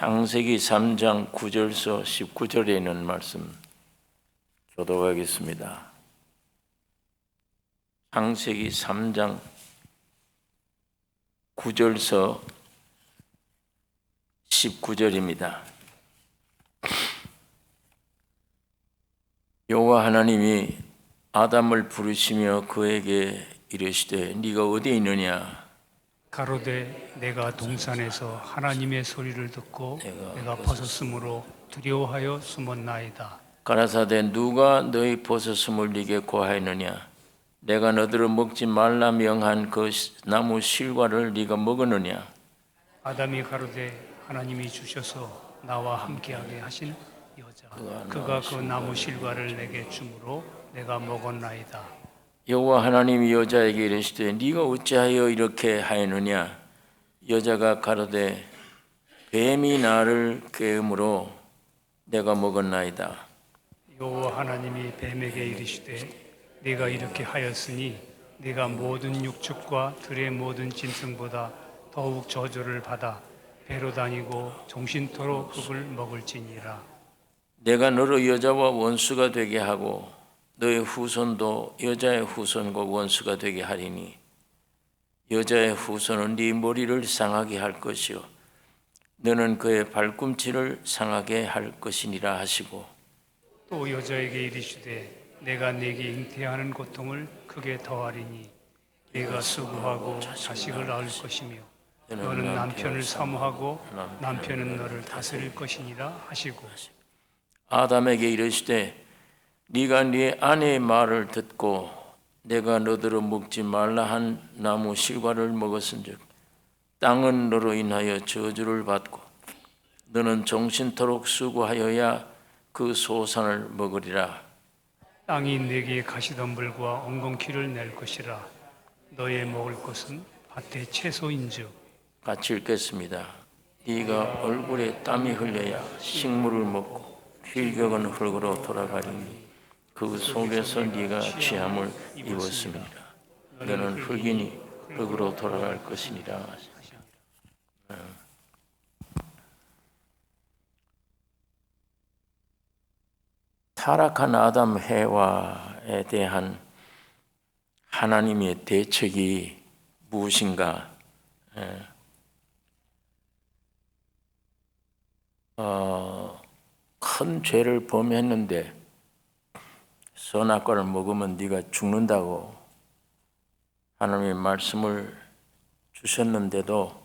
창세기 3장 9절서 19절에 있는 말씀 교독하겠습니다. 창세기 3장 9절서 19절입니다. 여호와 하나님이 아담을 부르시며 그에게 이르시되 네가 어디에 있느냐? 가로되 내가 동산에서 하나님의 소리를 듣고 내가 벗었으므로 두려워하여 숨었나이다. 가라사대 누가 너희 벗었음을 네게 고하였느냐? 내가 너희를 먹지 말라 명한 그 나무 실과를 네가 먹었느냐? 아담이 가로되 하나님이 주셔서 나와 함께하게 하신 여자 그가 그 나무 실과를 내게 주므로 내가 먹었나이다. 여호와 하나님이 여자에게 이르시되 네가 어찌하여 이렇게 하였느냐? 여자가 가로되 뱀이 나를 꾀음으로 내가 먹었나이다. 여호와 하나님이 뱀에게 이르시되 네가 이렇게 하였으니 네가 모든 육축과 들의 모든 짐승보다 더욱 저주를 받아 배로 다니고 종신토록 흙을 먹을지니라. 내가 너로 여자와 원수가 되게 하고 너의 후손도 여자의 후손과 원수가 되게 하리니 여자의 후손은 네 머리를 상하게 할 것이요 너는 그의 발꿈치를 상하게 할 것이니라 하시고 또 여자에게 이르시되 내가 네게 잉태하는 고통을 크게 더하리니 네가 수고하고 자식을 낳을 것이며 너는 남편을 사모하고 남편은 너를 다스릴 것이니라 하시고 아담에게 이르시되 네가 네 아내의 말을 듣고 내가 너더러 먹지 말라 한 나무 실과를 먹었은즉 땅은 너로 인하여 저주를 받고 너는 종신토록 수고하여야 그 소산을 먹으리라. 땅이 네게 가시덤불과 엉겅퀴를 낼 것이라. 너의 먹을 것은 밭의 채소인즉. 같이 읽겠습니다. 네가 얼굴에 땀이 흘려야 식물을 먹고 필격은 흙으로 돌아가리니 그 속에서 네가 취함을 입었음이니라. 너는 흙이니 흙으로 돌아갈 것이니라. 타락한 아담 해와에 대한 하나님의 대책이 무엇인가? 큰 죄를 범했는데 선악과를 먹으면 네가 죽는다고 하나님의 말씀을 주셨는데도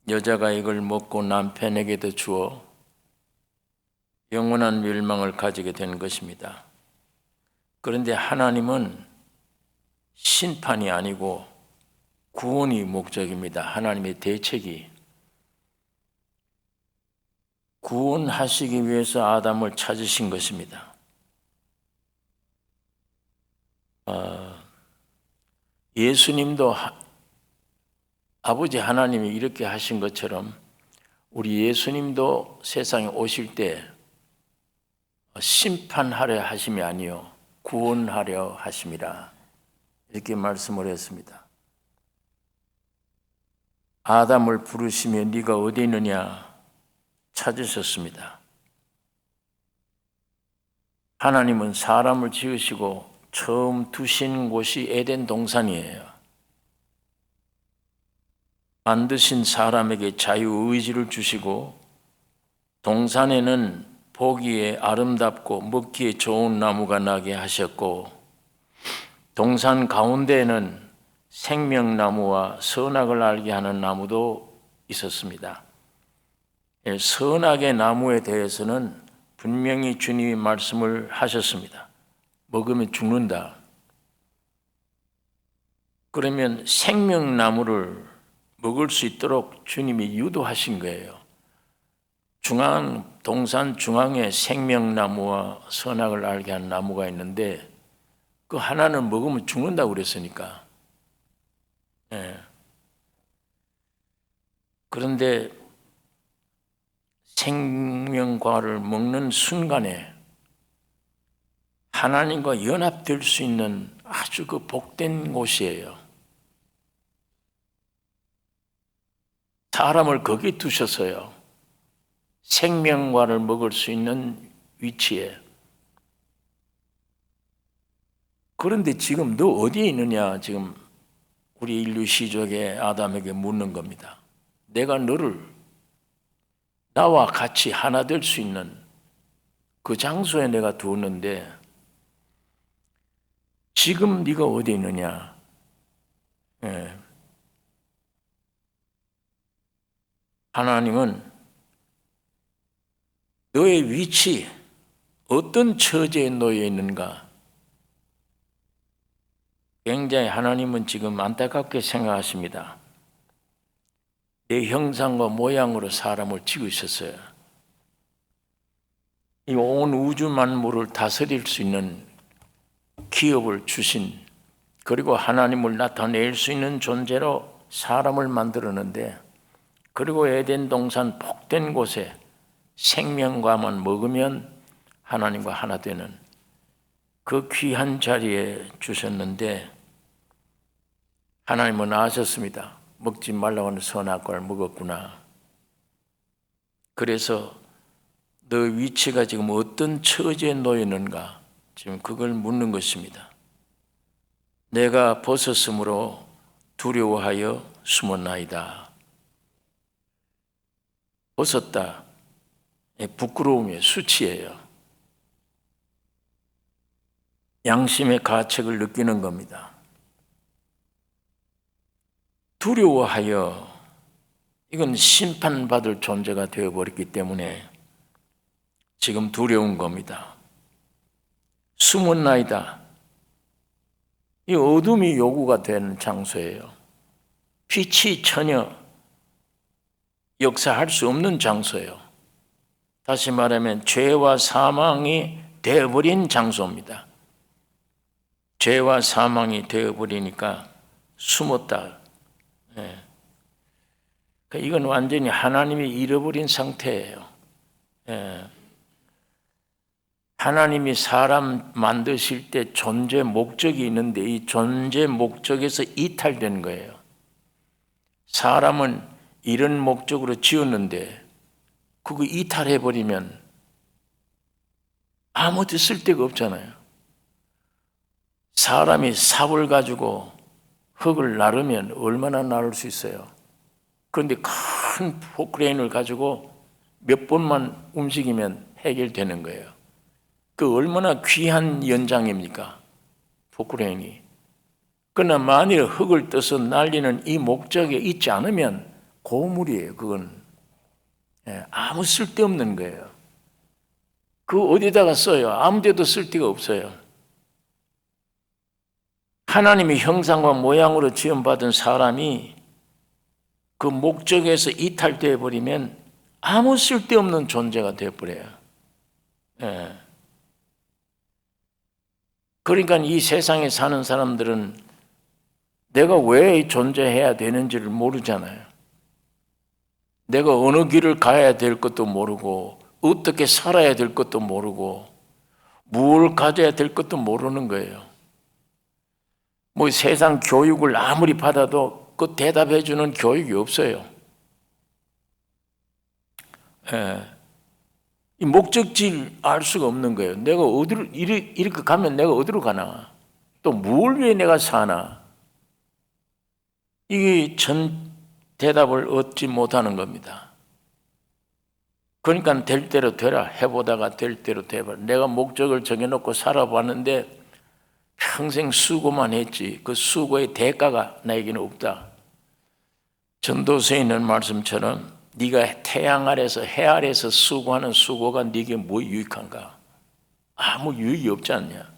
여자가 이걸 먹고 남편에게도 주어 영원한 멸망을 가지게 된 것입니다. 그런데 하나님은 심판이 아니고 구원이 목적입니다. 하나님의 대책이 구원하시기 위해서 아담을 찾으신 것입니다. 예수님도 아버지 하나님이 이렇게 하신 것처럼 우리 예수님도 세상에 오실 때 심판하려 하심이 아니요 구원하려 하심이라 이렇게 말씀을 했습니다. 아담을 부르시며 네가 어디 있느냐 찾으셨습니다. 하나님은 사람을 지으시고 처음 두신 곳이 에덴 동산이에요. 만드신 사람에게 자유의지를 주시고 동산에는 보기에 아름답고 먹기에 좋은 나무가 나게 하셨고 동산 가운데에는 생명나무와 선악을 알게 하는 나무도 있었습니다. 선악의 나무에 대해서는 분명히 주님이 말씀을 하셨습니다. 먹으면 죽는다. 그러면 생명나무를 먹을 수 있도록 주님이 유도하신 거예요. 동산 중앙에 생명나무와 선악을 알게 하는 나무가 있는데 그 하나는 먹으면 죽는다고 그랬으니까. 그런데 생명과를 먹는 순간에 하나님과 연합될 수 있는 아주 그 복된 곳이에요. 사람을 거기 두셨어요. 생명과를 먹을 수 있는 위치에. 그런데 지금 너 어디에 있느냐, 지금 우리 인류 시족의 아담에게 묻는 겁니다. 내가 너를 나와 같이 하나 될 수 있는 그 장소에 내가 두었는데 지금 네가 어디 있느냐? 예. 하나님은 너의 위치, 어떤 처지에 놓여 있는가? 굉장히 하나님은 지금 안타깝게 생각하십니다. 내 형상과 모양으로 사람을 지으셨어요. 이 온 우주 만물을 다스릴 수 있는 기업을 주신, 그리고 하나님을 나타낼 수 있는 존재로 사람을 만들었는데, 그리고 에덴 동산 복된 곳에 생명과만 먹으면 하나님과 하나 되는 그 귀한 자리에 주셨는데, 하나님은 아셨습니다. 먹지 말라고 하는 선악과를 먹었구나. 그래서 너 위치가 지금 어떤 처지에 놓여 있는가, 지금 그걸 묻는 것입니다. 내가 벗었으므로 두려워하여 숨었나이다. 벗었다. 부끄러움의 수치예요. 양심의 가책을 느끼는 겁니다. 두려워하여, 이건 심판받을 존재가 되어버렸기 때문에 지금 두려운 겁니다. 숨었나이다. 이 어둠이 요구가 되는 장소예요. 빛이 전혀 역사할 수 없는 장소예요. 다시 말하면 죄와 사망이 되어버린 장소입니다. 죄와 사망이 되어버리니까 숨었다. 이건 완전히 하나님이 잃어버린 상태예요. 하나님이 사람 만드실 때 존재 목적이 있는데 이 존재 목적에서 이탈된 거예요. 사람은 이런 목적으로 지었는데 그거 이탈해버리면 아무것도 쓸데가 없잖아요. 사람이 삽을 가지고 흙을 나르면 얼마나 나를 수 있어요? 그런데 큰 포크레인을 가지고 몇 번만 움직이면 해결되는 거예요. 그 얼마나 귀한 연장입니까? 포크레인이. 그러나 만일 흙을 떠서 날리는 이 목적에 있지 않으면 고물이에요. 그건 아무 쓸데없는 거예요. 그 어디다가 써요? 아무 데도 쓸 데가 없어요. 하나님의 형상과 모양으로 지음받은 사람이 그 목적에서 이탈되어 버리면 아무 쓸데없는 존재가 되어버려요. 그러니까 이 세상에 사는 사람들은 내가 왜 존재해야 되는지를 모르잖아요. 내가 어느 길을 가야 될 것도 모르고 어떻게 살아야 될 것도 모르고 무엇을 가져야 될 것도 모르는 거예요. 뭐 세상 교육을 아무리 받아도 그 대답해 주는 교육이 없어요. 이 목적지를 알 수가 없는 거예요. 내가 어디로 이렇게 가면 내가 어디로 가나? 또 뭘 위해 내가 사나? 이게 전 대답을 얻지 못하는 겁니다. 그러니까 될 대로 되라 해보다가 될 대로 돼봐. 내가 목적을 정해놓고 살아봤는데 평생 수고만 했지 그 수고의 대가가 나에게는 없다. 전도서에 있는 말씀처럼 네가 태양 아래서 해 아래서 수고하는 수고가 네게 뭐 유익한가? 아무 유익이 없지 않냐?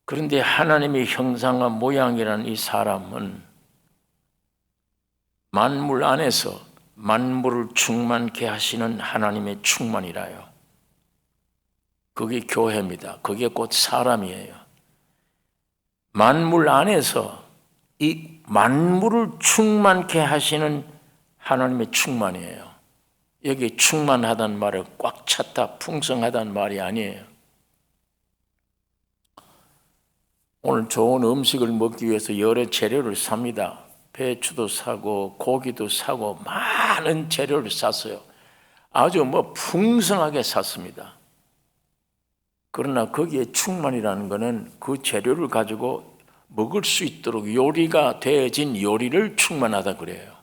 그런데 하나님의 형상과 모양이라는 이 사람은 만물 안에서 만물을 충만케 하시는 하나님의 충만이라요. 그게 교회입니다. 그게 곧 사람이에요. 만물 안에서 이 만물을 충만케 하시는 하나님의 충만이에요. 여기 충만하다는 말을 꽉 찼다, 풍성하다는 말이 아니에요. 오늘 좋은 음식을 먹기 위해서 여러 재료를 삽니다. 배추도 사고 고기도 사고 많은 재료를 샀어요. 아주 풍성하게 샀습니다. 그러나 거기에 충만이라는 것은 그 재료를 가지고 먹을 수 있도록 요리가 되어진 요리를 충만하다 그래요.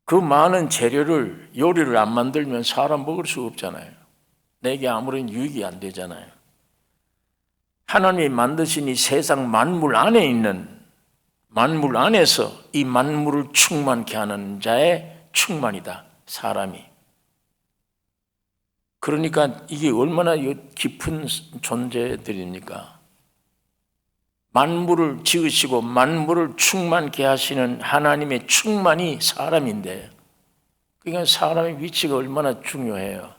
그 많은 재료를 요리를 안 만들면 사람 먹을 수 없잖아요. 내게 아무런 유익이 안 되잖아요. 하나님이 만드신 이 세상 만물 안에 있는 만물 안에서 이 만물을 충만케 하는 자의 충만이다, 사람이. 그러니까 이게 얼마나 깊은 존재들입니까? 만물을 지으시고 만물을 충만케 하시는 하나님의 충만이 사람인데, 그러니까 사람의 위치가 얼마나 중요해요.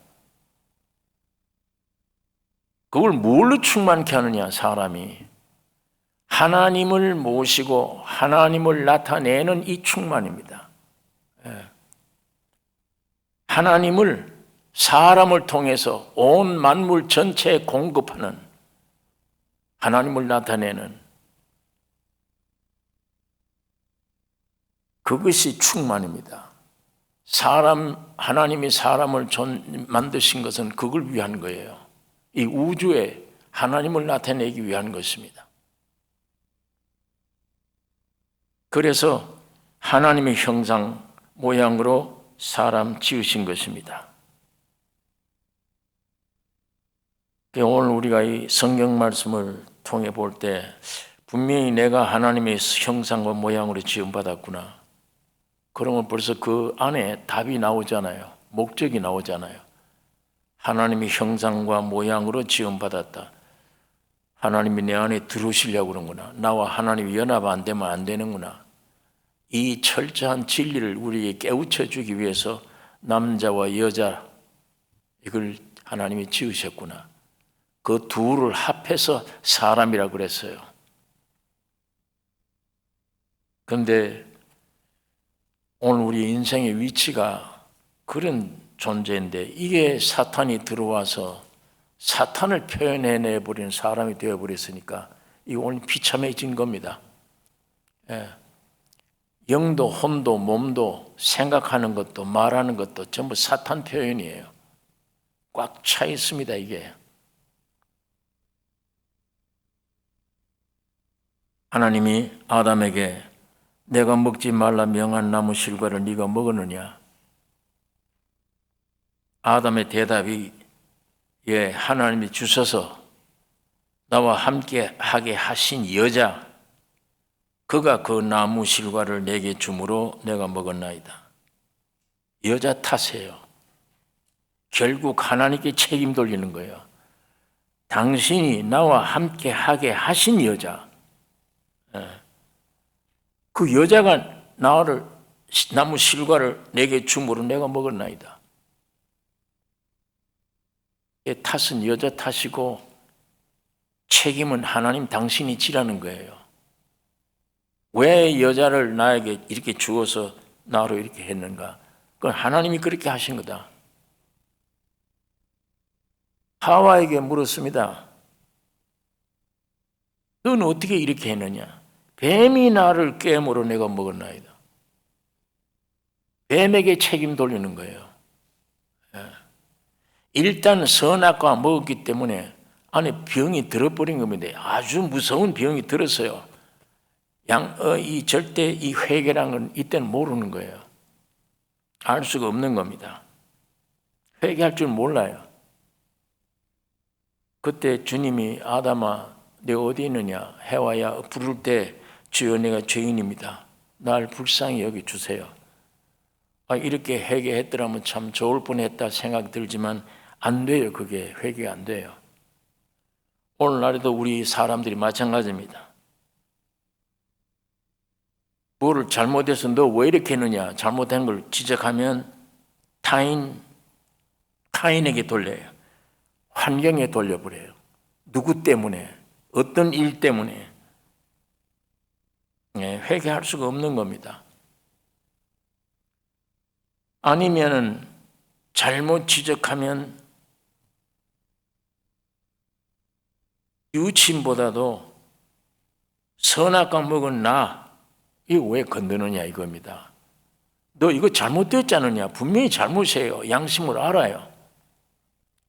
그걸 뭘로 충만케 하느냐, 사람이. 하나님을 모시고 하나님을 나타내는 이 충만입니다. 하나님을 사람을 통해서 온 만물 전체에 공급하는, 하나님을 나타내는 그것이 충만입니다. 하나님이 사람을 만드신 것은 그걸 위한 거예요. 이 우주에 하나님을 나타내기 위한 것입니다. 그래서 하나님의 형상, 모양으로 사람 지으신 것입니다. 오늘 우리가 이 성경 말씀을 통해 볼 때 분명히 내가 하나님의 형상과 모양으로 지음받았구나. 그러면 벌써 그 안에 답이 나오잖아요. 목적이 나오잖아요. 하나님의 형상과 모양으로 지음받았다. 하나님이 내 안에 들어오시려고 그러는구나. 나와 하나님이 연합 안 되면 안 되는구나. 이 철저한 진리를 우리에게 깨우쳐 주기 위해서 남자와 여자, 이걸 하나님이 지으셨구나. 그 둘을 합해서 사람이라고 그랬어요. 그런데 오늘 우리 인생의 위치가 그런 존재인데, 이게 사탄이 들어와서 사탄을 표현해내버리는 사람이 되어버렸으니까 이 오늘 비참해진 겁니다. 영도 혼도 몸도 생각하는 것도 말하는 것도 전부 사탄 표현이에요. 꽉 차 있습니다, 이게. 하나님이 아담에게 내가 먹지 말라 명한 나무 실과를 네가 먹었느냐? 아담의 대답이 하나님이 주셔서 나와 함께 하게 하신 여자, 그가 그 나무 실과를 내게 주므로 내가 먹었나이다. 여자 탓이에요. 결국 하나님께 책임 돌리는 거예요. 당신이 나와 함께 하게 하신 여자, 그 여자가 나를 나무 실과를 내게 주므로 내가 먹었나이다. 탓은 여자 탓이고 책임은 하나님 당신이 지라는 거예요. 왜 여자를 나에게 이렇게 주어서 나로 이렇게 했는가? 그건 하나님이 그렇게 하신 거다. 하와에게 물었습니다. 너는 어떻게 이렇게 했느냐? 뱀이 나를 깨물어 내가 먹었나이다. 뱀에게 책임 돌리는 거예요. 일단 선악과 먹었기 때문에 안에 병이 들어버린 겁니다. 아주 무서운 병이 들었어요. 이 절대 이 회개라는 건 이때는 모르는 거예요. 알 수가 없는 겁니다. 회개할 줄 몰라요. 그때 주님이 아담아 내가 어디 있느냐? 해와야 부를 때 주여 내가 죄인입니다. 날 불쌍히 여겨주세요. 이렇게 회개했더라면 참 좋을 뻔했다 생각이 들지만 안 돼요. 그게 회개가 안 돼요. 오늘날에도 우리 사람들이 마찬가지입니다. 뭐를 잘못해서 너 왜 이렇게 했느냐? 잘못한 걸 지적하면 타인에게 돌려요. 환경에 돌려버려요. 누구 때문에? 어떤 일 때문에? 회개할 수가 없는 겁니다. 아니면은 잘못 지적하면 유침보다도 선악과 먹은 나 이거 왜 건드느냐 이겁니다. 너 이거 잘못됐지 않느냐? 분명히 잘못이에요. 양심으로 알아요.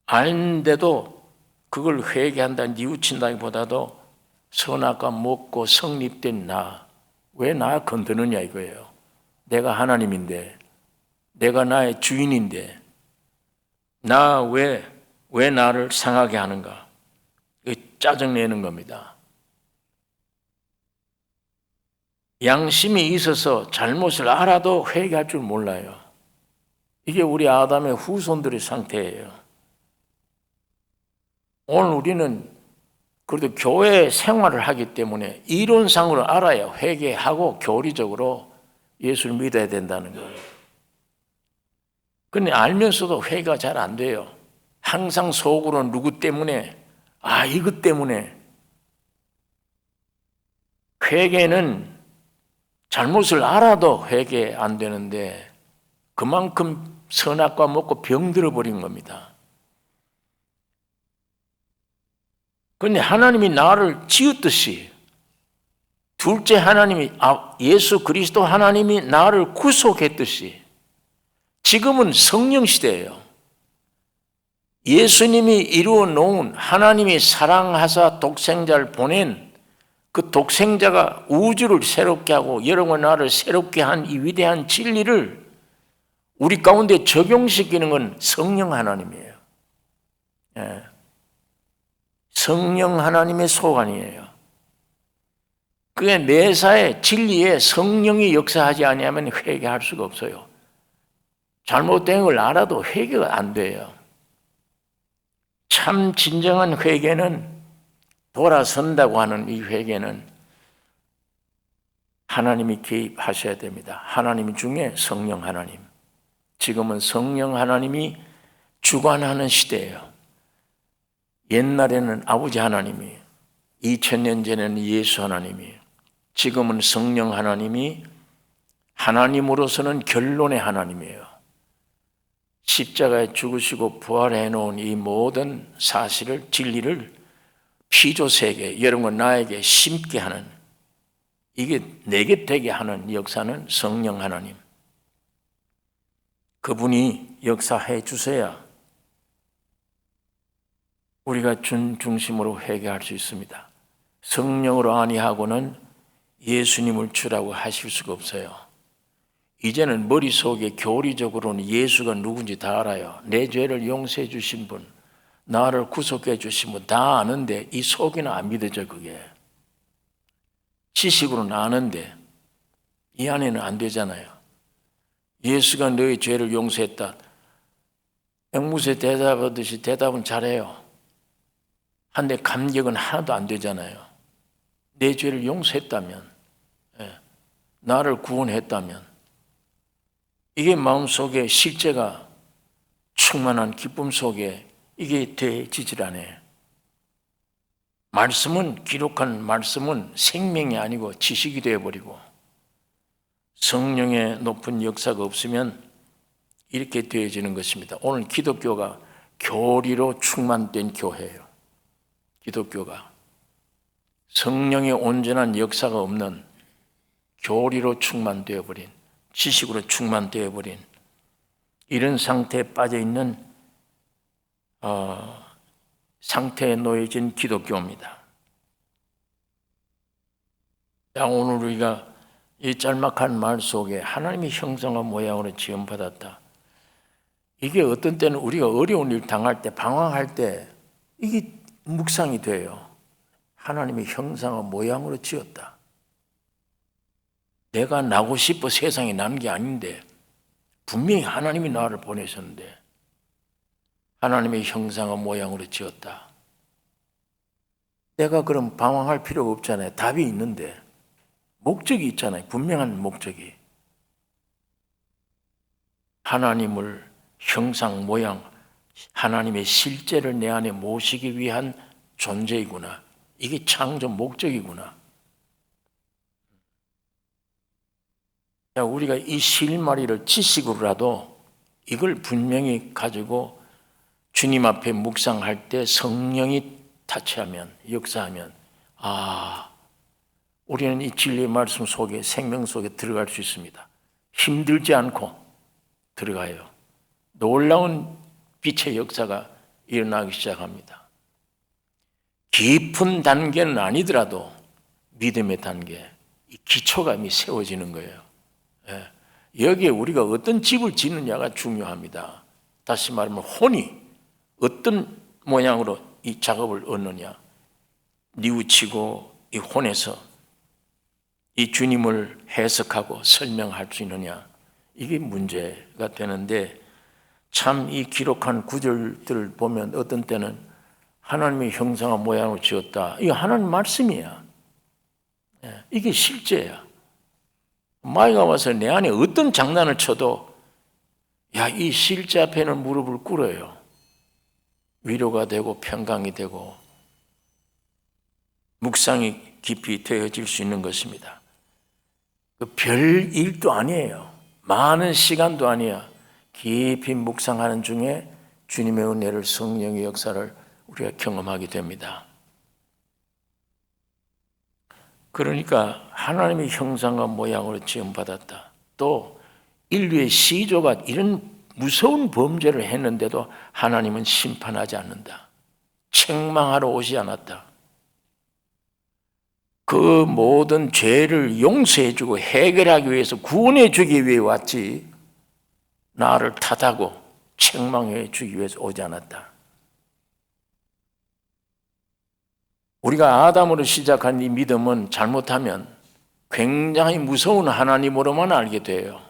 아는데도 그걸 회개한다, 뉘우친다기보다도 선악과 먹고 성립된 나, 왜 나 건드느냐 이거예요. 내가 하나님인데, 내가 나의 주인인데, 나 왜 나를 상하게 하는가? 짜증내는 겁니다. 양심이 있어서 잘못을 알아도 회개할 줄 몰라요. 이게 우리 아담의 후손들의 상태예요. 오늘 우리는 그래도 교회 생활을 하기 때문에 이론상으로 알아요. 회개하고 교리적으로 예수를 믿어야 된다는 거예요. 근데 알면서도 회개가 잘 안 돼요. 항상 속으로 누구 때문에, 이것 때문에. 회개는 잘못을 알아도 회개 안 되는데 그만큼 선악과 먹고 병들어 버린 겁니다. 그런데 하나님이 나를 지었듯이 둘째 하나님이 예수 그리스도 하나님이 나를 구속했듯이 지금은 성령 시대예요. 예수님이 이루어 놓은 하나님이 사랑하사 독생자를 보낸 그 독생자가 우주를 새롭게 하고 여러분과 나를 새롭게 한 이 위대한 진리를 우리 가운데 적용시키는 건 성령 하나님이에요. 예. 성령 하나님의 소관이에요. 그게 매사에 진리에 성령이 역사하지 아니하면 회개할 수가 없어요. 잘못된 걸 알아도 회개가 안 돼요. 참 진정한 회개는 돌아선다고 하는 이 회개는 하나님이 개입하셔야 됩니다. 하나님 중에 성령 하나님. 지금은 성령 하나님이 주관하는 시대예요. 옛날에는 아버지 하나님이, 2000년 전에는 예수 하나님이, 지금은 성령 하나님이 하나님으로서는 결론의 하나님이에요. 십자가에 죽으시고 부활해 놓은 이 모든 사실을, 진리를 피조세계, 여러분과 나에게 심게 하는, 이게 내게 되게 하는 역사는 성령 하나님. 그분이 역사해 주셔야 우리가 중심으로 회개할 수 있습니다. 성령으로 아니하고는 예수님을 주라고 하실 수가 없어요. 이제는 머릿속에 교리적으로는 예수가 누군지 다 알아요. 내 죄를 용서해 주신 분, 나를 구속해 주신 분 다 아는데 이 속에는 안 믿어져. 그게 지식으로는 아는데 이 안에는 안 되잖아요. 예수가 너의 죄를 용서했다. 앵무새 대답하듯이 대답은 잘해요. 한데 감격은 하나도 안 되잖아요. 내 죄를 용서했다면, 나를 구원했다면, 이게 마음속에 실제가 충만한 기쁨 속에 이게 되지질 않아요. 말씀은, 기록한 말씀은 생명이 아니고 지식이 되어버리고 성령의 높은 역사가 없으면 이렇게 되어지는 것입니다. 오늘 기독교가 교리로 충만된 교회예요. 기독교가 성령의 온전한 역사가 없는 교리로 충만되어버린, 지식으로 충만되어버린 이런 상태에 빠져있는 상태에 놓여진 기독교입니다. 자, 오늘 우리가 이 짤막한 말 속에 하나님의 형상과 모양으로 지음받았다. 이게 어떤 때는 우리가 어려운 일 당할 때, 방황할 때 이게 묵상이 돼요. 하나님의 형상과 모양으로 지었다. 내가 나고 싶어 세상에 난 게 아닌데 분명히 하나님이 나를 보내셨는데 하나님의 형상과 모양으로 지었다. 내가 그럼 방황할 필요가 없잖아요. 답이 있는데 목적이 있잖아요. 분명한 목적이. 하나님을 형상, 모양, 하나님의 실제를 내 안에 모시기 위한 존재이구나. 이게 창조 목적이구나. 우리가 이 실마리를 지식으로라도 이걸 분명히 가지고 주님 앞에 묵상할 때 성령이 타치하면, 역사하면, 우리는 이 진리의 말씀 속에, 생명 속에 들어갈 수 있습니다. 힘들지 않고 들어가요. 놀라운 빛의 역사가 일어나기 시작합니다. 깊은 단계는 아니더라도 믿음의 단계, 이 기초가 이미 세워지는 거예요. 여기에 우리가 어떤 집을 짓느냐가 중요합니다. 다시 말하면 혼이 어떤 모양으로 이 작업을 얻느냐, 뉘우치고 이 혼에서 이 주님을 해석하고 설명할 수 있느냐, 이게 문제가 되는데, 참 이 기록한 구절들을 보면 어떤 때는 하나님의 형상과 모양으로 지었다, 이거 하나님 말씀이야. 이게 실제야. 마귀가 와서 내 안에 어떤 장난을 쳐도 이 실제 앞에는 무릎을 꿇어요. 위로가 되고 평강이 되고 묵상이 깊이 되어질 수 있는 것입니다. 별 일도 아니에요. 많은 시간도 아니야. 깊이 묵상하는 중에 주님의 은혜를, 성령의 역사를 우리가 경험하게 됩니다. 그러니까 하나님의 형상과 모양으로 지음받았다. 또 인류의 시조가 이런 무서운 범죄를 했는데도 하나님은 심판하지 않는다. 책망하러 오지 않았다. 그 모든 죄를 용서해주고 해결하기 위해서, 구원해주기 위해 왔지, 나를 탓하고 책망해주기 위해서 오지 않았다. 우리가 아담으로 시작한 이 믿음은 잘못하면 굉장히 무서운 하나님으로만 알게 돼요.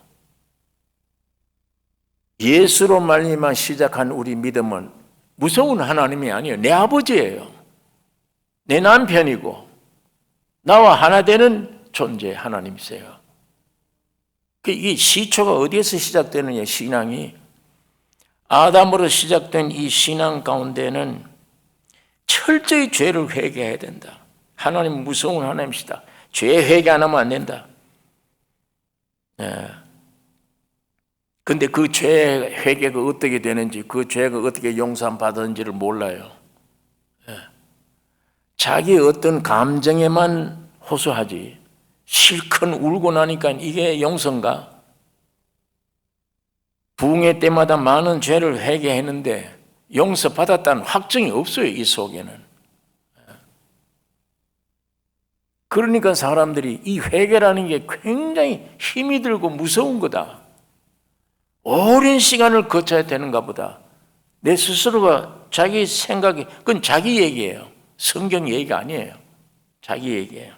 예수로 말미암아 시작한 우리 믿음은 무서운 하나님이 아니에요. 내 아버지예요. 내 남편이고 나와 하나 되는 존재 하나님이세요. 이 시초가 어디에서 시작되느냐, 신앙이. 아담으로 시작된 이 신앙 가운데는 철저히 죄를 회개해야 된다. 하나님 무서운 하나님이시다. 죄 회개 안 하면 안 된다. 근데 그 죄 회개가 어떻게 되는지, 그 죄가 어떻게 용서받았는지를 몰라요. 자기 어떤 감정에만 호소하지, 실컷 울고 나니까 이게 용서인가? 부흥회 때마다 많은 죄를 회개했는데 용서받았다는 확증이 없어요, 이 속에는. 그러니까 사람들이 이 회개라는 게 굉장히 힘이 들고 무서운 거다. 오랜 시간을 거쳐야 되는가 보다. 내 스스로가 자기 생각이, 그건 자기 얘기예요. 성경 얘기가 아니에요. 자기 얘기예요.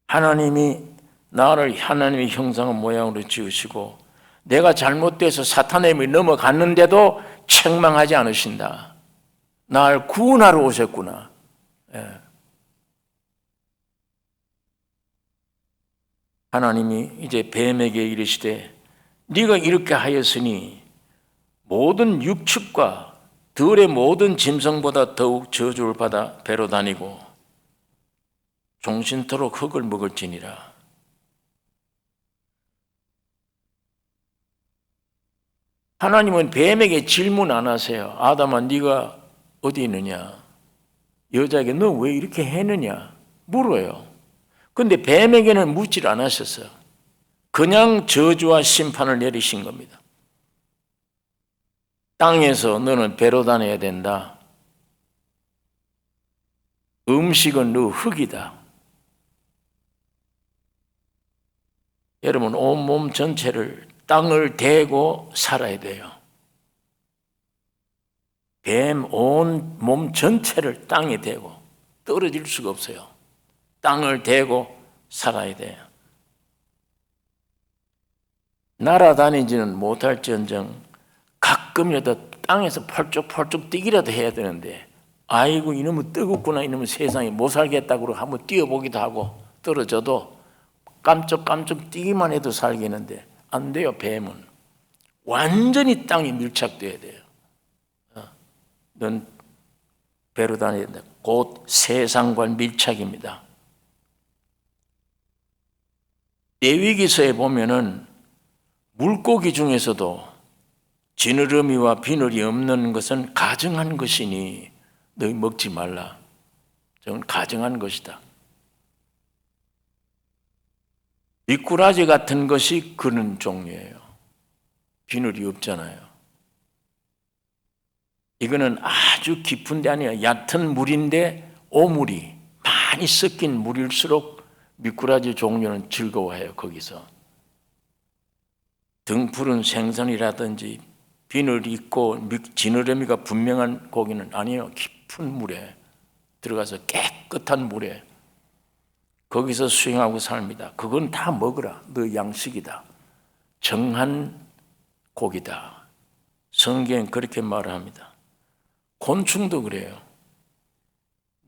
하나님이 나를 하나님의 형상과 모양으로 지으시고 내가 잘못돼서 사탄의 힘이 넘어갔는데도 책망하지 않으신다. 날 구원하러 오셨구나. 하나님이 이제 뱀에게 이르시되 네가 이렇게 하였으니 모든 육축과 들의 모든 짐승보다 더욱 저주를 받아 배로 다니고 종신토록 흙을 먹을지니라. 하나님은 뱀에게 질문 안 하세요. 아담아, 네가 어디 있느냐? 여자에게 너 왜 이렇게 했느냐? 물어요. 근데 뱀에게는 묻질 않으셨어요. 그냥 저주와 심판을 내리신 겁니다. 땅에서 너는 배로 다녀야 된다. 음식은 너 흙이다. 여러분, 온몸 전체를 땅을 대고 살아야 돼요. 뱀 온 몸 전체를 땅에 대고 떨어질 수가 없어요. 땅을 대고 살아야 돼요. 날아다니지는 못할지언정 가끔이라도 땅에서 펄쩍펄쩍 뛰기라도 해야 되는데, 아이고 이놈은 뜨겁구나, 이놈은 세상에 못 살겠다고 한번 뛰어보기도 하고 떨어져도 깜짝깜짝 뛰기만 해도 살겠는데 안 돼요. 뱀은 완전히 땅에 밀착돼야 돼요. 넌 배로 다녀야 된다. 곧 세상과 밀착입니다. 레위기서에 보면은 물고기 중에서도 지느러미와 비늘이 없는 것은 가증한 것이니 너희 먹지 말라. 저건 가증한 것이다. 미꾸라지 같은 것이 그런 종류예요. 비늘이 없잖아요. 이거는 아주 깊은 데 아니에요. 얕은 물인데 오물이 많이 섞인 물일수록 미꾸라지 종류는 즐거워해요. 거기서 등푸른 생선이라든지 비늘이 있고 지느러미가 분명한 고기는 아니에요. 깊은 물에 들어가서 깨끗한 물에 거기서 수영하고 삽니다. 그건 다 먹으라. 너 양식이다. 정한 고기다. 성경은 그렇게 말합니다. 곤충도 그래요.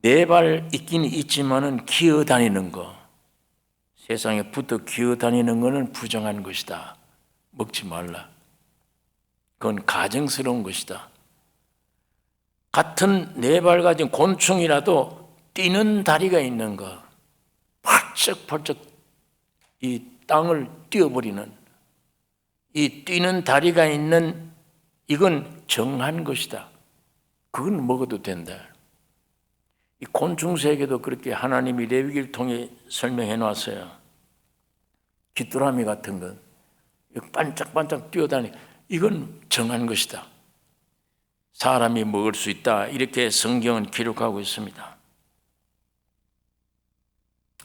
네 발 있긴 있지만은 기어다니는 거, 세상에 붙어 기어다니는 거는 부정한 것이다. 먹지 말라. 그건 가증스러운 것이다. 같은 네 발 가진 곤충이라도 뛰는 다리가 있는 거, 펄쩍펄쩍 이 땅을 뛰어버리는 이 뛰는 다리가 있는 이건 정한 것이다. 그건 먹어도 된다. 이 곤충 세계도 그렇게 하나님이 레위기를 통해 설명해 놨어요. 귀뚜라미 같은 것, 반짝반짝 뛰어다니, 이건 정한 것이다. 사람이 먹을 수 있다. 이렇게 성경은 기록하고 있습니다.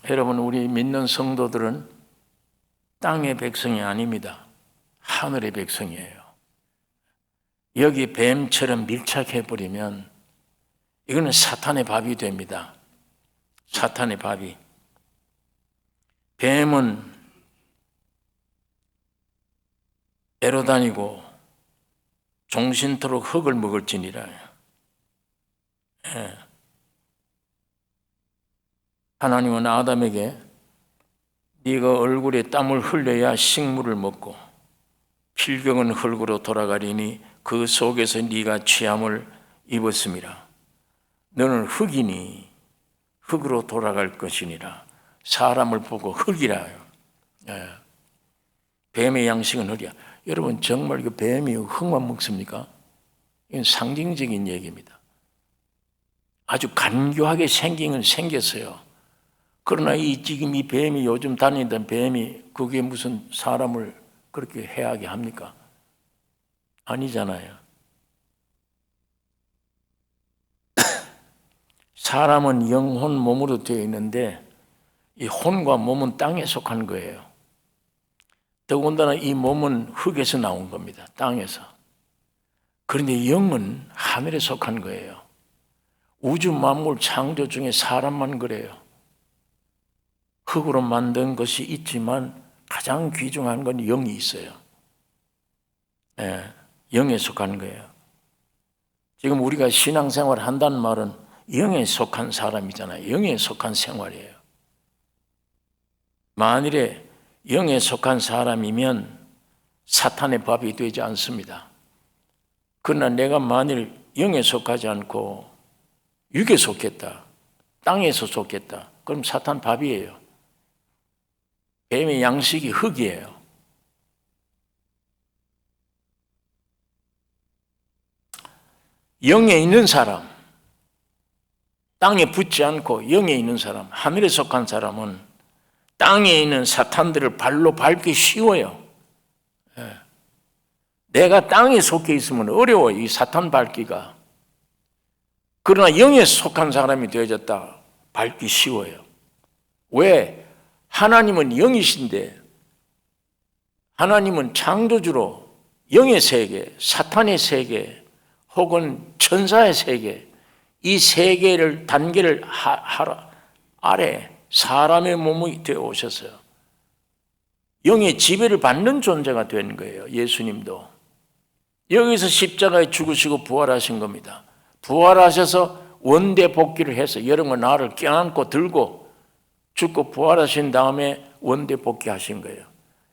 여러분, 우리 믿는 성도들은 땅의 백성이 아닙니다. 하늘의 백성이에요. 여기 뱀처럼 밀착해버리면 이거는 사탄의 밥이 됩니다. 사탄의 밥이. 뱀은 애로다니고 종신토록 흙을 먹을지니라. 하나님은 아담에게 네가 얼굴에 땀을 흘려야 식물을 먹고 필경은 흙으로 돌아가리니 그 속에서 네가 취함을 입었음이라. 너는 흙이니 흙으로 돌아갈 것이니라. 사람을 보고 흙이라요. 뱀의 양식은 흙이야. 여러분, 정말 그 뱀이 흙만 먹습니까? 이건 상징적인 얘기입니다. 아주 간교하게 생긴 건 생겼어요. 그러나 지금 이 뱀이, 요즘 다니던 뱀이 그게 무슨 사람을 그렇게 해하게 합니까? 아니잖아요. 사람은 영혼 몸으로 되어 있는데 이 혼과 몸은 땅에 속한 거예요. 더군다나 이 몸은 흙에서 나온 겁니다. 땅에서. 그런데 영은 하늘에 속한 거예요. 우주 만물 창조 중에 사람만 그래요. 흙으로 만든 것이 있지만 가장 귀중한 건 영이 있어요. 영에 속한 거예요. 지금 우리가 신앙생활 한다는 말은 영에 속한 사람이잖아요. 영에 속한 생활이에요. 만일에 영에 속한 사람이면 사탄의 밥이 되지 않습니다. 그러나 내가 만일 영에 속하지 않고 육에 속했다, 땅에서 속했다, 그럼 사탄 밥이에요. 뱀의 양식이 흙이에요. 영에 있는 사람, 땅에 붙지 않고 영에 있는 사람, 하늘에 속한 사람은 땅에 있는 사탄들을 발로 밟기 쉬워요. 내가 땅에 속해 있으면 어려워, 이 사탄 밟기가. 그러나 영에 속한 사람이 되어졌다, 밟기 쉬워요. 왜? 하나님은 영이신데, 하나님은 창조주로 영의 세계, 사탄의 세계, 혹은 천사의 세계, 이 세계를 단계를 아래 사람의 몸이 되어 오셨어요. 영의 지배를 받는 존재가 된 거예요. 예수님도 여기서 십자가에 죽으시고 부활하신 겁니다. 부활하셔서 원대 복귀를 해서 여러분 나를 껴안고 들고 죽고 부활하신 다음에 원대 복귀하신 거예요.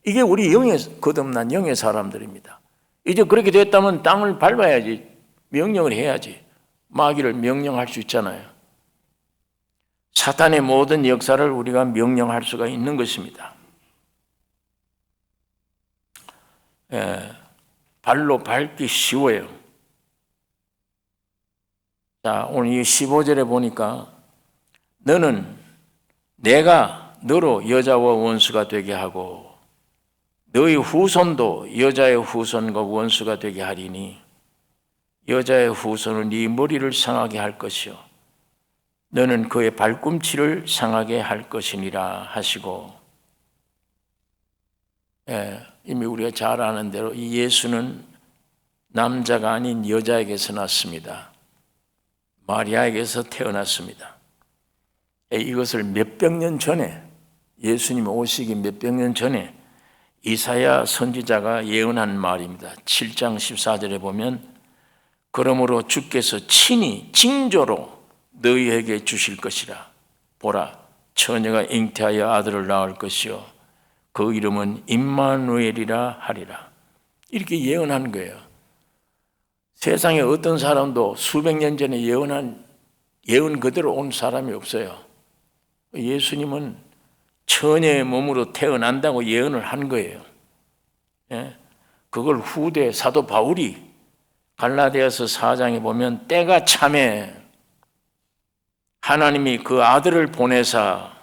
이게 우리 영의 거듭난 영의 사람들입니다. 이제 그렇게 됐다면 땅을 밟아야지, 명령을 해야지, 마귀를 명령할 수 있잖아요. 사탄의 모든 역사를 우리가 명령할 수가 있는 것입니다. 발로 밟기 쉬워요. 자, 오늘 이 15절에 보니까 너는 내가 너로 여자와 원수가 되게 하고 너희 후손도 여자의 후손과 원수가 되게 하리니 여자의 후손은 네 머리를 상하게 할 것이요 너는 그의 발꿈치를 상하게 할 것이니라 하시고, 이미 우리가 잘 아는 대로 이 예수는 남자가 아닌 여자에게서 났습니다. 마리아에게서 태어났습니다. 이것을 몇백 년 전에, 예수님 오시기 몇백 년 전에 이사야 선지자가 예언한 말입니다. 7장 14절에 보면 그러므로 주께서 친히 징조로 너희에게 주실 것이라. 보라, 처녀가 잉태하여 아들을 낳을 것이요 그 이름은 임마누엘이라 하리라. 이렇게 예언한 거예요. 세상에 어떤 사람도 수백 년 전에 예언한 예언 그대로 온 사람이 없어요. 예수님은 처녀의 몸으로 태어난다고 예언을 한 거예요. 그걸 후대 사도 바울이 갈라디아서 4장에 보면 때가 참에 하나님이 그 아들을 보내사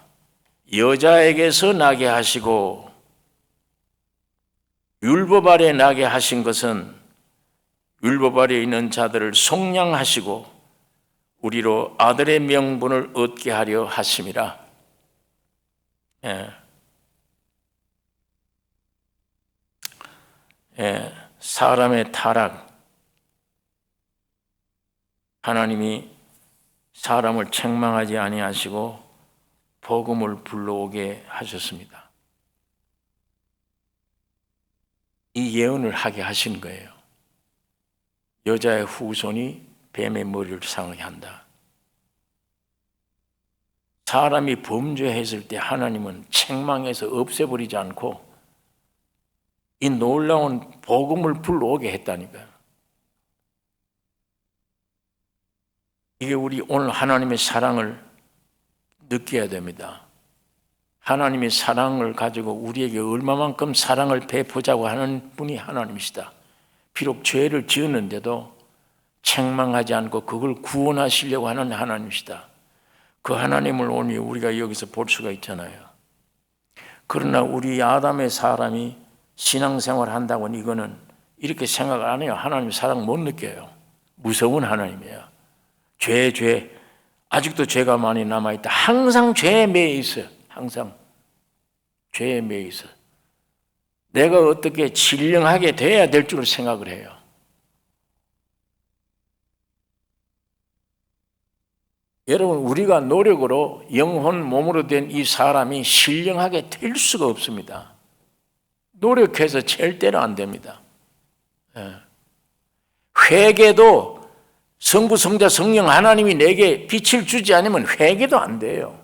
여자에게서 나게 하시고 율법 아래 나게 하신 것은 율법 아래 있는 자들을 속량하시고 우리로 아들의 명분을 얻게 하려 하심이라. 사람의 타락, 하나님이 사람을 책망하지 아니하시고 복음을 불러오게 하셨습니다. 이 예언을 하게 하신 거예요. 여자의 후손이 뱀의 머리를 상하게 한다. 사람이 범죄했을 때 하나님은 책망해서 없애버리지 않고 이 놀라운 복음을 불러오게 했다니까요. 이게 우리 오늘 하나님의 사랑을 느껴야 됩니다. 하나님의 사랑을 가지고 우리에게 얼마만큼 사랑을 베푸자고 하는 분이 하나님이시다. 비록 죄를 지었는데도 책망하지 않고 그걸 구원하시려고 하는 하나님이시다. 그 하나님을 오늘 우리가 여기서 볼 수가 있잖아요. 그러나 우리 아담의 사람이 신앙생활 한다고 이거는 이렇게 생각을 안 해요. 하나님 사랑 못 느껴요. 무서운 하나님이에요. 죄 아직도 죄가 많이 남아있다. 항상 죄에 매여 있어요. 항상 죄에 매여 있어요. 내가 어떻게 신령하게 돼야 될 줄 생각을 해요. 여러분, 우리가 노력으로 영혼 몸으로 된 이 사람이 신령하게 될 수가 없습니다. 노력해서 절대로 안 됩니다. 회개도 성부, 성자, 성령 하나님이 내게 빛을 주지 않으면 회개도 안 돼요.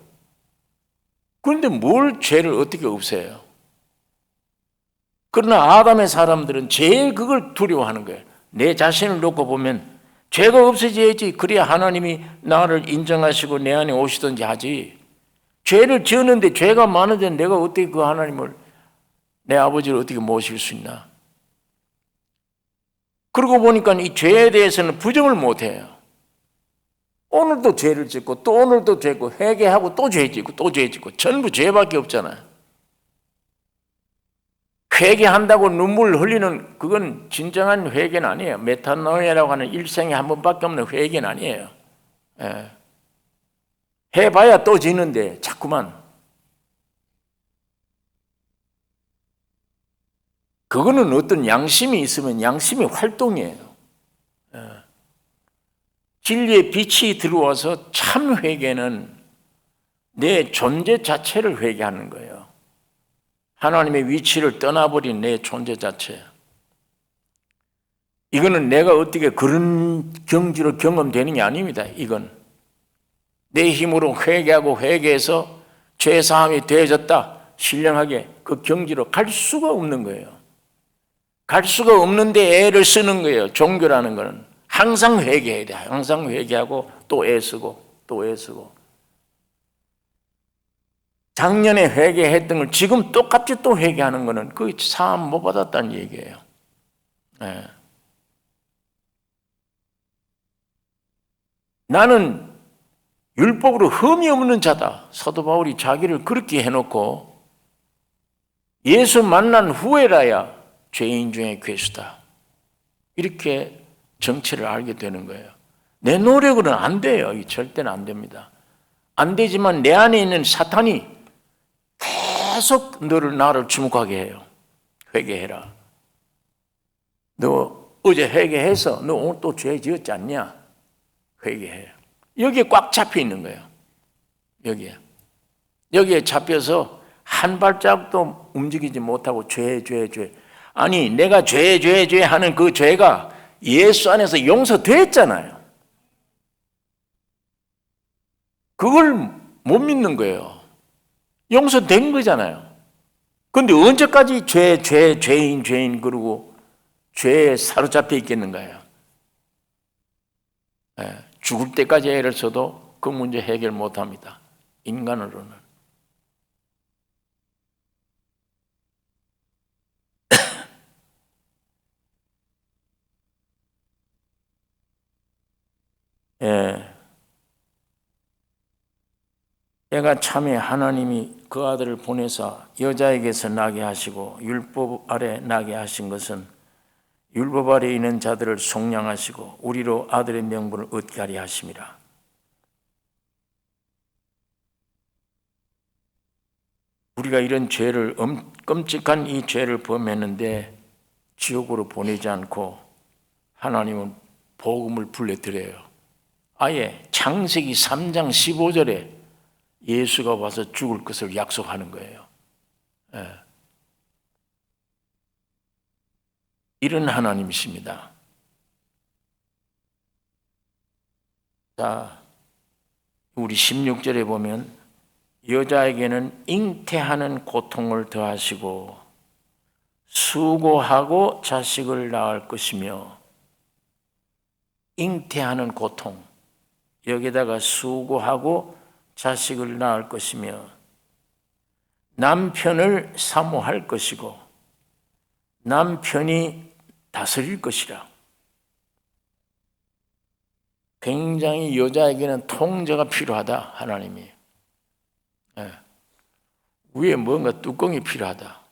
그런데 뭘 죄를 어떻게 없애요? 그러나 아담의 사람들은 제일 그걸 두려워하는 거예요. 내 자신을 놓고 보면 죄가 없어져야지. 그래야 하나님이 나를 인정하시고 내 안에 오시든지 하지. 죄를 지었는데 죄가 많은데 내가 어떻게 그 하나님을, 내 아버지를 어떻게 모실 수 있나? 그러고 보니까 이 죄에 대해서는 부정을 못해요. 오늘도 죄를 짓고 또 오늘도 죄 짓고 회개하고 또 죄 짓고 또 죄 짓고 전부 죄밖에 없잖아요. 회개한다고 눈물 흘리는 그건 진정한 회개는 아니에요. 메타노이아라고 하는 일생에 한 번밖에 없는 회개는 아니에요. 해봐야 또 지는데 자꾸만. 그거는 어떤 양심이 있으면 양심이 활동이에요. 진리의 빛이 들어와서 참 회개는 내 존재 자체를 회개하는 거예요. 하나님의 위치를 떠나버린 내 존재 자체. 이거는 내가 어떻게 그런 경지로 경험되는 게 아닙니다. 이건 내 힘으로 회개하고 회개해서 죄사함이 되어졌다. 신령하게 그 경지로 갈 수가 없는 거예요. 갈 수가 없는데 애를 쓰는 거예요. 종교라는 거는 항상 회개해야 돼. 항상 회개하고 또 애쓰고 또 애쓰고. 작년에 회개했던 걸 지금 똑같이 또 회개하는 거는 그 사함 못 받았다는 얘기예요. 나는 율법으로 흠이 없는 자다. 사도 바울이 자기를 그렇게 해놓고 예수 만난 후에라야 죄인 중에 괴수다. 이렇게 정체를 알게 되는 거예요. 내 노력으로는 안 돼요. 이 절대는 안 됩니다. 안 되지만 내 안에 있는 사탄이 계속 나를 주목하게 해요. 회개해라. 너 어제 회개해서 너 오늘 또 죄 지었지 않냐? 회개해. 여기에 꽉 잡혀 있는 거예요. 여기에 잡혀서 한 발짝도 움직이지 못하고 죄. 아니 내가 죄 하는 그 죄가 예수 안에서 용서됐잖아요. 그걸 못 믿는 거예요. 용서된 거잖아요. 그런데 언제까지 죄인 그러고 죄에 사로잡혀 있겠는가요? 죽을 때까지 애를 써도 그 문제 해결 못합니다. 인간으로는. 애가 참에 하나님이 그 아들을 보내사 여자에게서 나게 하시고 율법 아래 나게 하신 것은 율법 아래 있는 자들을 속량하시고 우리로 아들의 명분을 얻게 하려 하심이라. 우리가 이런 죄를 끔찍한 이 죄를 범했는데 지옥으로 보내지 않고 하나님은 복음을 불러드려요. 아예 창세기 3장 15절에 예수가 와서 죽을 것을 약속하는 거예요. 이런 하나님이십니다. 자, 우리 16절에 보면 여자에게는 잉태하는 고통을 더하시고 수고하고 자식을 낳을 것이며, 잉태하는 고통, 여기다가 수고하고 자식을 낳을 것이며 남편을 사모할 것이고 남편이 다스릴 것이라. 굉장히 여자에게는 통제가 필요하다. 하나님이 위에 뭔가 뚜껑이 필요하다.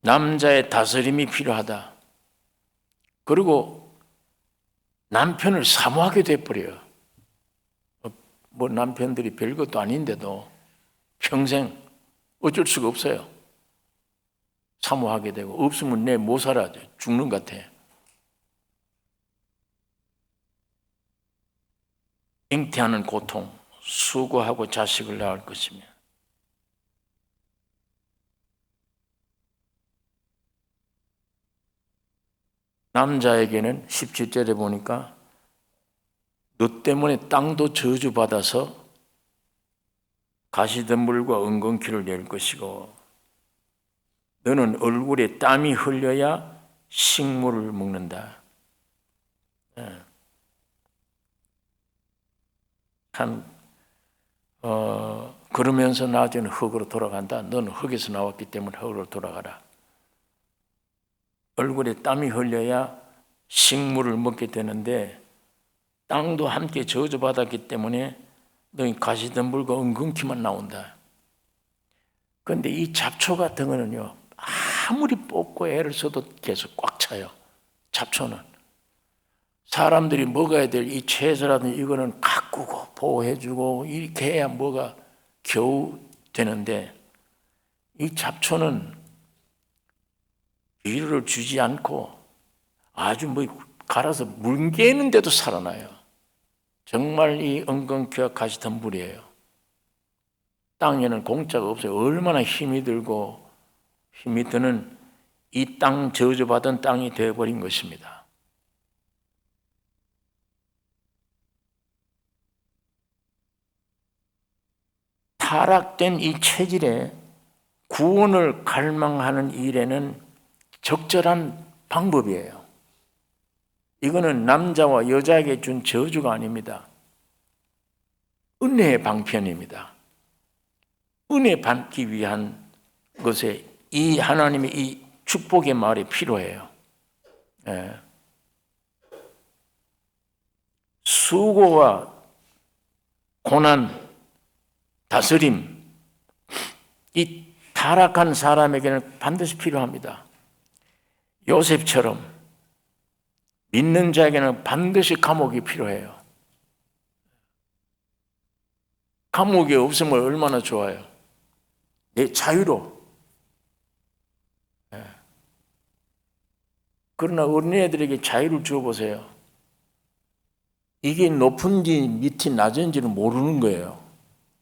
남자의 다스림이 필요하다. 그리고 남편을 사모하게 돼버려요. 뭐 남편들이 별것도 아닌데도 평생 어쩔 수가 없어요. 사모하게 되고, 없으면 내 못 살아, 죽는 것 같아. 잉태하는 고통, 수고하고 자식을 낳을 것이며, 남자에게는 17절에 보니까 너 때문에 땅도 저주받아서 가시덤불과 은근키를 낼 것이고 너는 얼굴에 땀이 흘려야 식물을 먹는다. 참 그러면서 나중에는 흙으로 돌아간다. 너는 흙에서 나왔기 때문에 흙으로 돌아가라. 얼굴에 땀이 흘려야 식물을 먹게 되는데 땅도 함께 저주받았기 때문에 너희 가시덤불과 은근키만 나온다. 그런데 이 잡초 같은 거는요, 아무리 뽑고 애를 써도 계속 꽉 차요. 잡초는 사람들이 먹어야 될 이 채소라든지 이거는 가꾸고 보호해주고 이렇게 해야 뭐가 겨우 되는데, 이 잡초는 비료를 주지 않고 아주 뭐 갈아서 물 깨는데도 살아나요. 정말 이 은근키와 가시덤불이에요. 땅에는 공짜가 없어요. 얼마나 힘이 들고 힘이 드는 이 땅, 저주받은 땅이 되어버린 것입니다. 타락된 이 체질에 구원을 갈망하는 일에는 적절한 방법이에요. 이거는 남자와 여자에게 준 저주가 아닙니다. 은혜의 방편입니다. 은혜 받기 위한 것에 이 하나님의 이 축복의 말이 필요해요. 수고와 고난, 다스림, 이 타락한 사람에게는 반드시 필요합니다. 요셉처럼 믿는 자에게는 반드시 감옥이 필요해요. 감옥이 없으면 얼마나 좋아요. 내 자유로. 그러나 어린애들에게 자유를 주어보세요. 이게 높은지 밑이 낮은지를 모르는 거예요.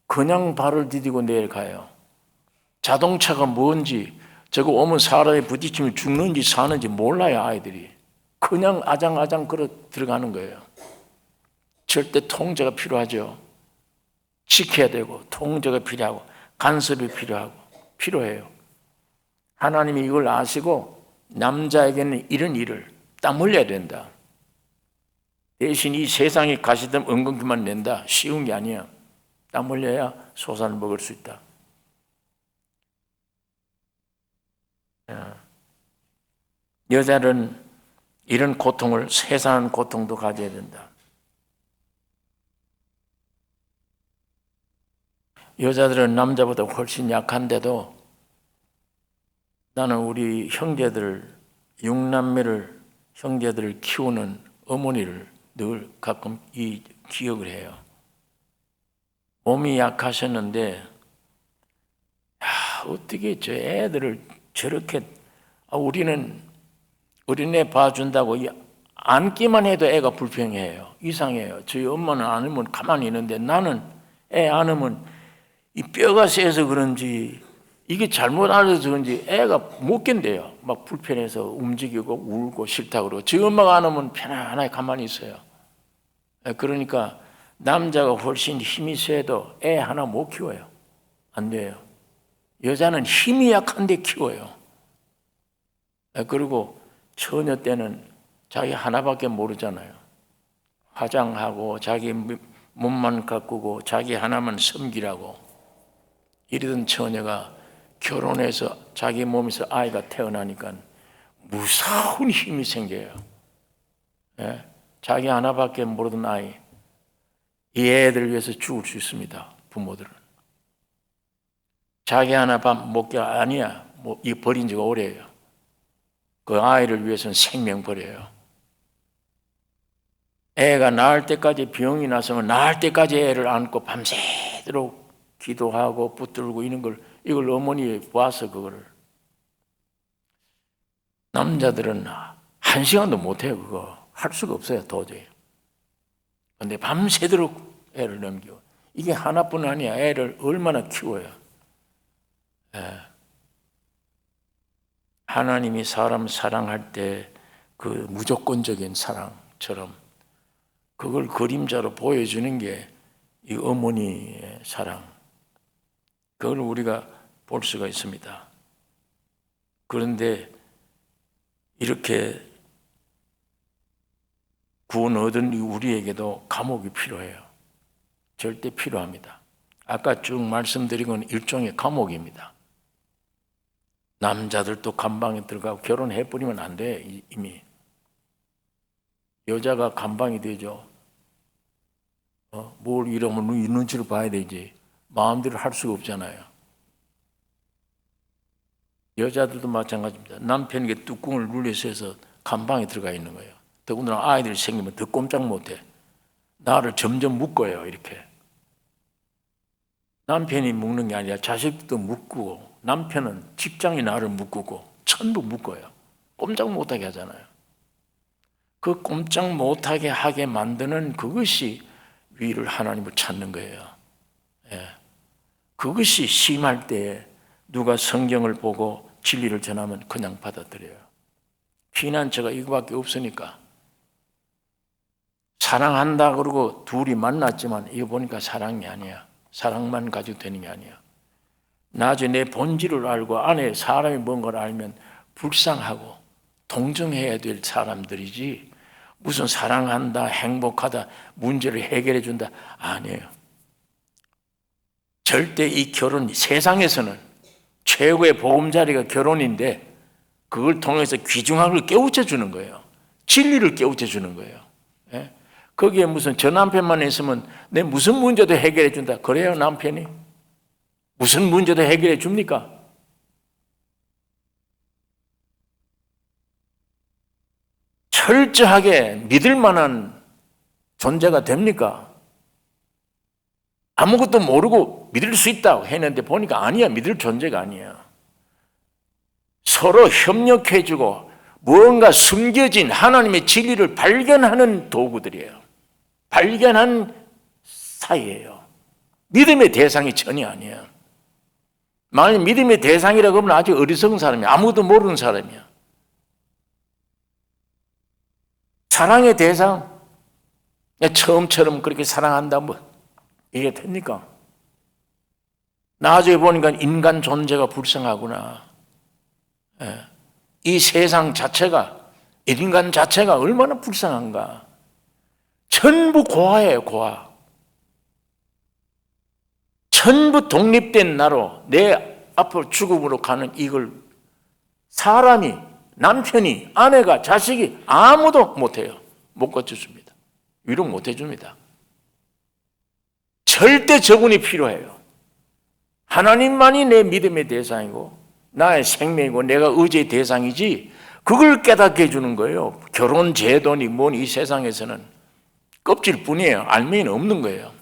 그냥 발을 디디고 내려가요. 자동차가 뭔지, 저거 오면 사람이 부딪히면 죽는지 사는지 몰라요, 아이들이. 그냥 아장아장 걸어 들어가는 거예요. 절대 통제가 필요하죠. 지켜야 되고, 통제가 필요하고, 간섭이 필요해요. 하나님이 이걸 아시고, 남자에게는 이런 일을 딱 물려야 된다. 대신 이 세상에 가시덤 은근기만 낸다. 쉬운 게 아니야. 딱 물려야 소산을 먹을 수 있다. 여자는 이런 고통을, 세상한 고통도 가져야 된다. 여자들은 남자보다 훨씬 약한데도 나는 우리 형제들, 육남매를, 형제들을 키우는 어머니를 늘 가끔 이 기억을 해요. 몸이 약하셨는데, 어떻게 저 애들을 저렇게, 우리는 어린애 봐준다고 안기만 해도 애가 불평해요. 이상해요. 저희 엄마는 안으면 가만히 있는데 나는 애 안으면 이 뼈가 세서 그런지 이게 잘못 알아서 그런지 애가 못 견뎌요. 막 불편해서 움직이고 울고 싫다고 그러고 저희 엄마가 안으면 편안하게 가만히 있어요. 그러니까 남자가 훨씬 힘이 세도 애 하나 못 키워요. 안 돼요. 여자는 힘이 약한데 키워요. 그리고 처녀 때는 자기 하나밖에 모르잖아요. 화장하고 자기 몸만 가꾸고 자기 하나만 섬기라고. 이러던 처녀가 결혼해서 자기 몸에서 아이가 태어나니까 무서운 힘이 생겨요. 자기 하나밖에 모르던 아이, 이 애들을 위해서 죽을 수 있습니다. 부모들은. 자기 하나 밥 먹게 아니야. 이 버린 지가 오래예요. 그 아이를 위해서는 생명 버려요. 애가 낳을 때까지 병이 나서면 낳을 때까지 애를 안고 밤새도록 기도하고 붙들고 이걸 어머니 봐서 그거를. 남자들은 1시간도 못해요. 그거 할 수가 없어요. 도저히. 근데 밤새도록 애를 넘겨. 이게 하나뿐 아니야. 애를 얼마나 키워요. 하나님이 사람 사랑할 때 그 무조건적인 사랑처럼 그걸 그림자로 보여주는 게 이 어머니의 사랑. 그걸 우리가 볼 수가 있습니다. 그런데 이렇게 구원 얻은 우리에게도 감옥이 필요해요. 절대 필요합니다. 아까 쭉 말씀드린 건 일종의 감옥입니다. 남자들도 감방에 들어가고 결혼해버리면 안 돼. 이미 여자가 감방이 되죠. 뭘 이러면 이 눈치를 봐야 되지. 마음대로 할 수가 없잖아요. 여자들도 마찬가지입니다. 남편에게 뚜껑을 눌려서 해서 감방에 들어가 있는 거예요. 더군다나 아이들이 생기면 더 꼼짝 못해. 나를 점점 묶어요. 이렇게. 남편이 묶는 게 아니라 자식도 묶고 남편은 직장이 나를 묶고 전부 묶어요. 꼼짝 못하게 하잖아요. 그 꼼짝 못하게 하게 만드는 그것이 위를 하나님을 찾는 거예요. 그것이 심할 때 누가 성경을 보고 진리를 전하면 그냥 받아들여요. 피난처가 이거밖에 없으니까. 사랑한다 그러고 둘이 만났지만 이거 보니까 사랑이 아니야. 사랑만 가지고 되는 게 아니야. 나중에 내 본질을 알고 안에 사람이 뭔가를 알면 불쌍하고 동정해야 될 사람들이지 무슨 사랑한다, 행복하다, 문제를 해결해 준다 아니에요. 절대 이 결혼, 세상에서는 최고의 보금자리가 결혼인데 그걸 통해서 귀중한 걸 깨우쳐 주는 거예요. 진리를 깨우쳐 주는 거예요. 거기에 무슨 저 남편만 있으면 내 무슨 문제도 해결해 준다. 그래요, 남편이? 무슨 문제도 해결해 줍니까? 철저하게 믿을 만한 존재가 됩니까? 아무것도 모르고 믿을 수 있다고 했는데 보니까 아니야. 믿을 존재가 아니야. 서로 협력해주고 무언가 숨겨진 하나님의 진리를 발견하는 도구들이에요. 발견한 사이예요. 믿음의 대상이 전혀 아니에요. 만약 믿음의 대상이라고 하면 아주 어리석은 사람이야. 아무것도 모르는 사람이야. 사랑의 대상, 처음처럼 그렇게 사랑한다 뭐 이게 됩니까? 나중에 보니까 인간 존재가 불쌍하구나. 이 세상 자체가, 인간 자체가 얼마나 불쌍한가. 전부 고아예요, 고아. 전부 독립된 나로 내 앞으로 죽음으로 가는 이걸 사람이, 남편이, 아내가, 자식이 아무도 못해요. 못 고쳐줍니다. 위로 못 해줍니다. 절대 적응이 필요해요. 하나님만이 내 믿음의 대상이고 나의 생명이고 내가 의지의 대상이지, 그걸 깨닫게 해주는 거예요. 결혼 제도니 뭔 이 세상에서는 껍질 뿐이에요. 알맹이는 없는 거예요.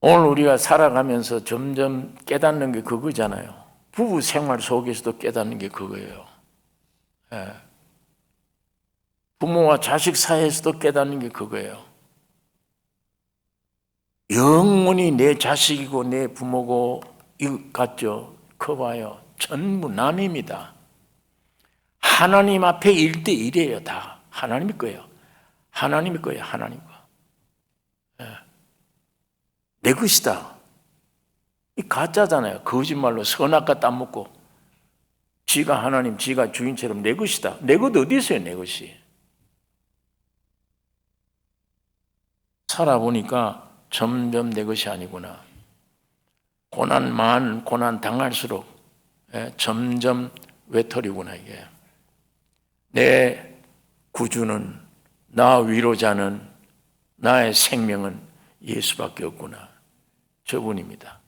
오늘 우리가 살아가면서 점점 깨닫는 게 그거잖아요. 부부 생활 속에서도 깨닫는 게 그거예요. 부모와 자식 사이에서도 깨닫는 게 그거예요. 영원히 내 자식이고 내 부모고 이거 같죠? 커봐요. 전부 남입니다. 하나님 앞에 1대1이에요. 다 하나님의 거예요. 하나님의 거예요. 하나님과. 내 것이다. 이 가짜잖아요. 거짓말로 선악과 따먹고 지가 하나님, 지가 주인처럼 내 것이다. 내 것 어디 있어요? 내 것이. 살아보니까 점점 내 것이 아니구나. 고난 당할수록 점점 외톨이구나 이게. 내 구주는, 나 위로자는, 나의 생명은 예수밖에 없구나. 저분입니다.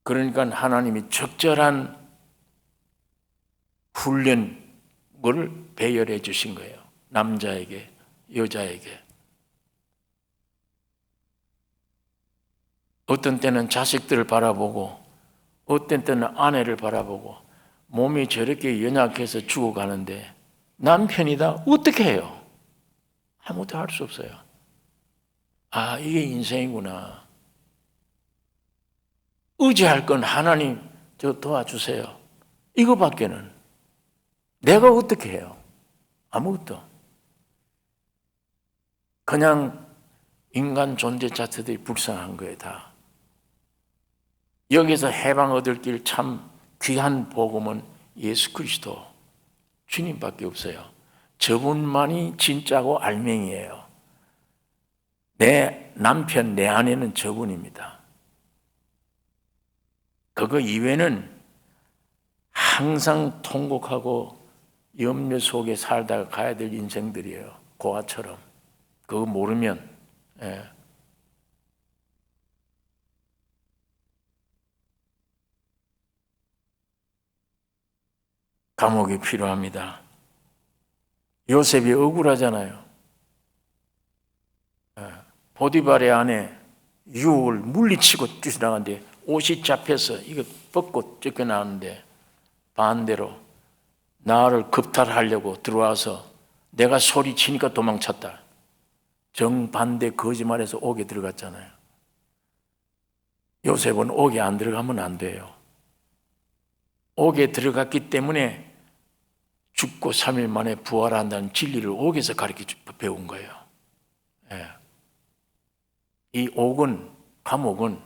그러니까 하나님이 적절한 훈련을 배열해 주신 거예요. 남자에게, 여자에게. 어떤 때는 자식들을 바라보고, 어떤 때는 아내를 바라보고, 몸이 저렇게 연약해서 죽어가는데 남편이다? 어떻게 해요? 아무것도 할 수 없어요. 아, 이게 인생이구나. 의지할 건 하나님, 저 도와주세요. 이거밖에는 내가 어떻게 해요? 아무것도. 그냥 인간 존재 자체들이 불쌍한 거예요, 다. 여기서 해방 얻을 길 참 귀한 복음은 예수 그리스도 주님밖에 없어요. 저분만이 진짜고 알맹이에요. 내 남편, 내 아내는 저분입니다. 그거 이외에는 항상 통곡하고 염려 속에 살다가 가야 될 인생들이에요. 고아처럼. 그거 모르면 감옥이 필요합니다. 요셉이 억울하잖아요. 보디발의 아내 유혹을 물리치고 뛰어나가는데 옷이 잡혀서 이거 벗고 쫓겨나는데 반대로 나를 겁탈하려고 들어와서 내가 소리치니까 도망쳤다. 정반대 거짓말해서 옥에 들어갔잖아요. 요셉은 옥에 안 들어가면 안 돼요. 옥에 들어갔기 때문에 죽고 3일 만에 부활한다는 진리를 옥에서 가르쳐 배운 거예요. 이 옥은, 감옥은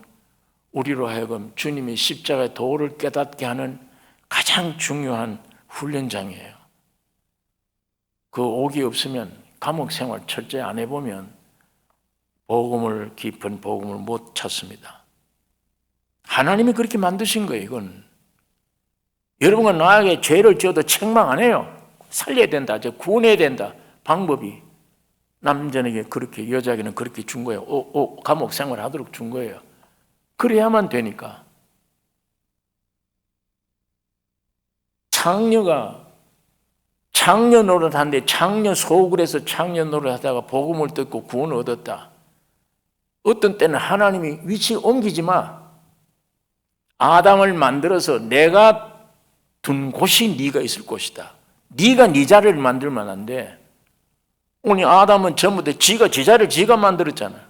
우리로 하여금 주님의 십자가의 도를 깨닫게 하는 가장 중요한 훈련장이에요. 그 옥이 없으면, 감옥 생활 철저히 안 해보면 깊은 복음을 못 찾습니다. 하나님이 그렇게 만드신 거예요. 이건 여러분과 나에게 죄를 지어도 책망 안 해요. 살려야 된다, 구원해야 된다. 방법이 남자에게 그렇게, 여자에게는 그렇게 준 거예요. 감옥 생활하도록 준 거예요. 그래야만 되니까. 창녀 노릇하는데 창녀 속을 해서 창녀 노릇하다가 복음을 듣고 구원을 얻었다. 어떤 때는 하나님이 위치 옮기지 마. 아담을 만들어서 내가 둔 곳이 네가 있을 곳이다. 네가 네 자리를 만들면 안 돼. 오늘 아담은 전부 다 지가 지 자리를 지가 만들었잖아.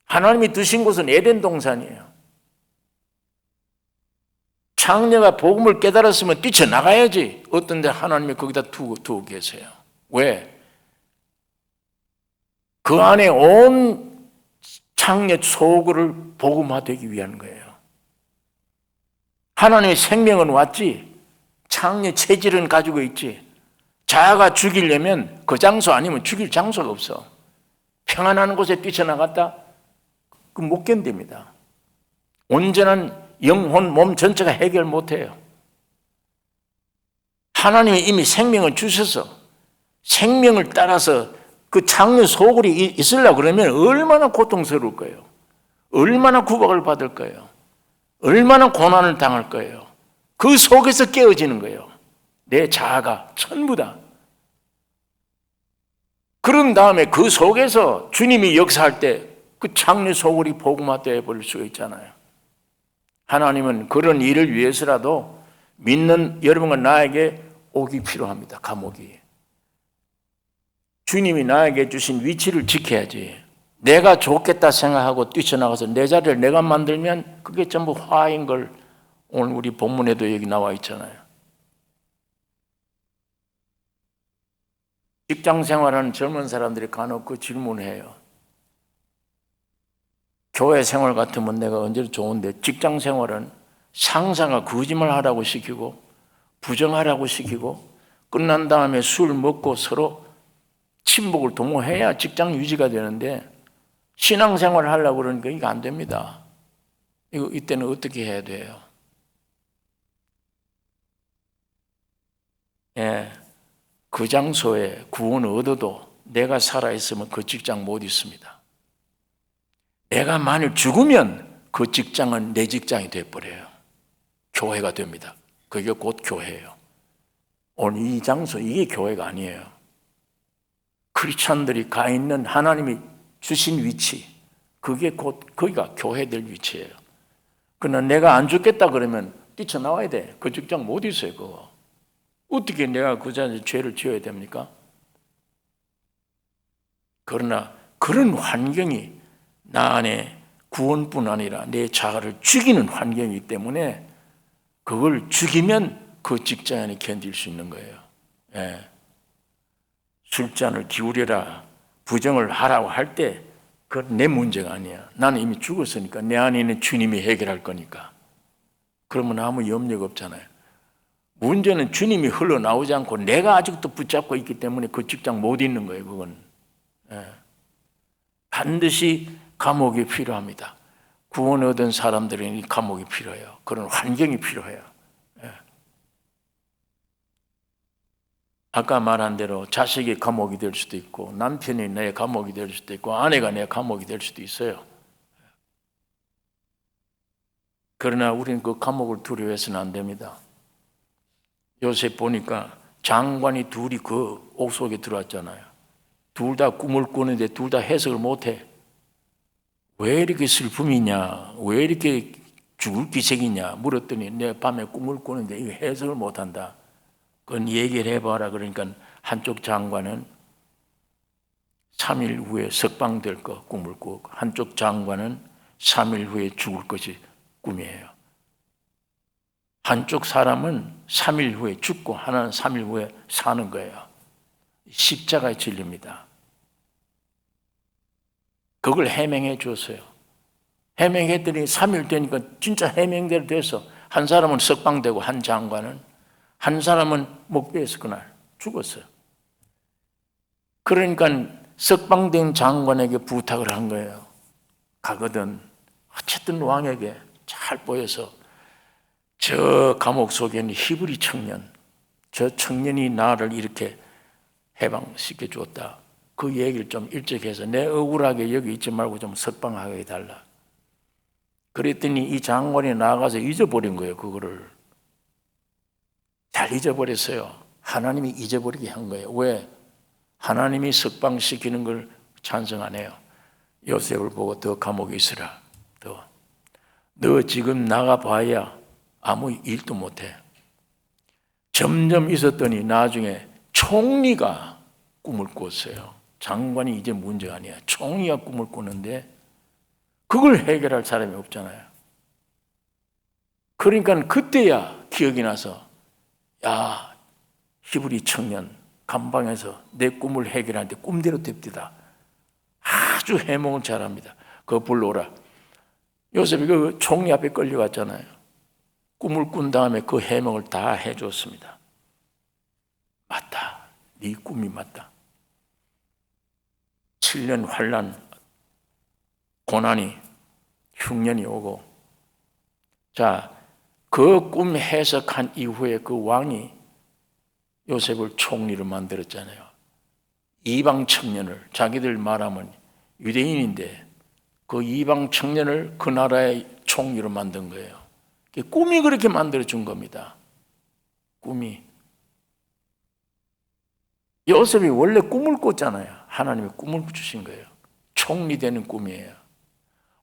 하나님이 두신 곳은 에덴 동산이에요. 창녀가 복음을 깨달았으면 뛰쳐나가야지. 어떤 데 하나님이 거기다 두고 계세요. 왜? 그 안에 온 창녀 소굴을 복음화되기 위한 거예요. 하나님의 생명은 왔지. 창녀 체질은 가지고 있지. 자아가 죽이려면 그 장소 아니면 죽일 장소가 없어. 평안한 곳에 뛰쳐나갔다? 그럼 못 견딥니다. 온전한 영혼, 몸 전체가 해결 못해요. 하나님이 이미 생명을 주셔서 생명을 따라서 그 창녀 소굴이 있으려고 그러면 얼마나 고통스러울 거예요. 얼마나 구박을 받을 거예요. 얼마나 고난을 당할 거예요. 그 속에서 깨어지는 거예요. 내 자아가 전부 다. 그런 다음에 그 속에서 주님이 역사할 때 그 창녀 소굴이 복음화되어 버릴 수가 있잖아요. 하나님은 그런 일을 위해서라도 믿는 여러분과 나에게 옥이 필요합니다. 감옥이. 주님이 나에게 주신 위치를 지켜야지. 내가 좋겠다 생각하고 뛰쳐나가서 내 자리를 내가 만들면 그게 전부 화인 걸 오늘 우리 본문에도 여기 나와 있잖아요. 직장 생활하는 젊은 사람들이 간혹 그 질문해요. 교회 생활 같으면 내가 언제나 좋은데 직장 생활은 상사가 거짓말하라고 시키고 부정하라고 시키고 끝난 다음에 술 먹고 서로 친목을 도모해야 직장 유지가 되는데 신앙생활을 하려고 그러니까 이거 안 됩니다. 이때는 어떻게 해야 돼요? 그 장소에 구원을 얻어도 내가 살아있으면 그 직장 못 있습니다. 내가 만일 죽으면 그 직장은 내 직장이 되어버려요. 교회가 됩니다. 그게 곧 교회예요. 오늘 이 장소, 이게 교회가 아니에요. 크리스찬들이 가 있는 하나님이 주신 위치, 그게 곧 거기가 교회 될 위치예요. 그러나 내가 안 죽겠다 그러면 뛰쳐나와야 돼. 그 직장 못 있어요. 그거. 어떻게 내가 그 자리에 죄를 지어야 됩니까? 그러나 그런 환경이 나 안에 구원뿐 아니라 내 자아를 죽이는 환경이기 때문에 그걸 죽이면 그 직장에 견딜 수 있는 거예요. 술잔을 기울여라, 부정을 하라고 할 때 그건 내 문제가 아니야. 나는 이미 죽었으니까 내 안에 있는 주님이 해결할 거니까. 그러면 아무 염려가 없잖아요. 문제는 주님이 흘러나오지 않고 내가 아직도 붙잡고 있기 때문에 그 직장 못 있는 거예요. 그건 반드시 감옥이 필요합니다. 구원 얻은 사람들은 이 감옥이 필요해요. 그런 환경이 필요해요. 아까 말한 대로 자식이 감옥이 될 수도 있고 남편이 내 감옥이 될 수도 있고 아내가 내 감옥이 될 수도 있어요. 그러나 우리는 그 감옥을 두려워해서는 안 됩니다. 요새 보니까 장관이 둘이 그 옥 속에 들어왔잖아요. 둘 다 꿈을 꾸는데 둘 다 해석을 못해. 왜 이렇게 슬픔이냐, 왜 이렇게 죽을 기색이냐 물었더니 내 밤에 꿈을 꾸는데 이거 해석을 못한다. 그건 얘기를 해봐라. 그러니까 한쪽 장관은 3일 후에 석방될 거 꿈을 꾸고 한쪽 장관은 3일 후에 죽을 것이 꿈이에요. 한쪽 사람은 3일 후에 죽고 하나는 3일 후에 사는 거예요. 십자가의 진리입니다. 그걸 해명해 줬어요. 해명했더니 3일 되니까 진짜 해명대로 돼서 한 사람은 석방되고 한 장관은 한 사람은 목배에서 그날 죽었어요. 그러니까 석방된 장관에게 부탁을 한 거예요. 가거든 어쨌든 왕에게 잘 살보여서 저 감옥 속에 있는 히브리 청년, 저 청년이 나를 이렇게 해방시켜 주었다. 그 얘기를 좀 일찍 해서 내 억울하게 여기 있지 말고 좀 석방하게 해달라. 그랬더니 이 장관이 나가서 잊어버린 거예요. 그거를 잘 잊어버렸어요. 하나님이 잊어버리게 한 거예요. 왜? 하나님이 석방시키는 걸 찬성 안 해요. 요셉을 보고 더 감옥에 있으라. 너 지금 나가봐야 아무 일도 못해. 점점 있었더니 나중에 총리가 꿈을 꿨어요. 장관이 이제 문제가 아니야. 총리가 꿈을 꿨는데 그걸 해결할 사람이 없잖아요. 그러니까 그때야 기억이 나서 야, 히브리 청년 감방에서 내 꿈을 해결하는데 꿈대로 됩디다. 아주 해몽을 잘합니다. 그거 불러오라. 요셉이 그 총리 앞에 끌려갔잖아요. 꿈을 꾼 다음에 그 해몽을 다 해줬습니다. 맞다. 네 꿈이 맞다. 7년 환난, 고난이, 흉년이 오고, 자, 그 꿈 해석한 이후에 그 왕이 요셉을 총리로 만들었잖아요. 이방 청년을, 자기들 말하면 유대인인데 그 이방 청년을 그 나라의 총리로 만든 거예요. 꿈이 그렇게 만들어준 겁니다. 꿈이. 요셉이 원래 꿈을 꿨잖아요. 하나님이 꿈을 주신 거예요. 총리 되는 꿈이에요.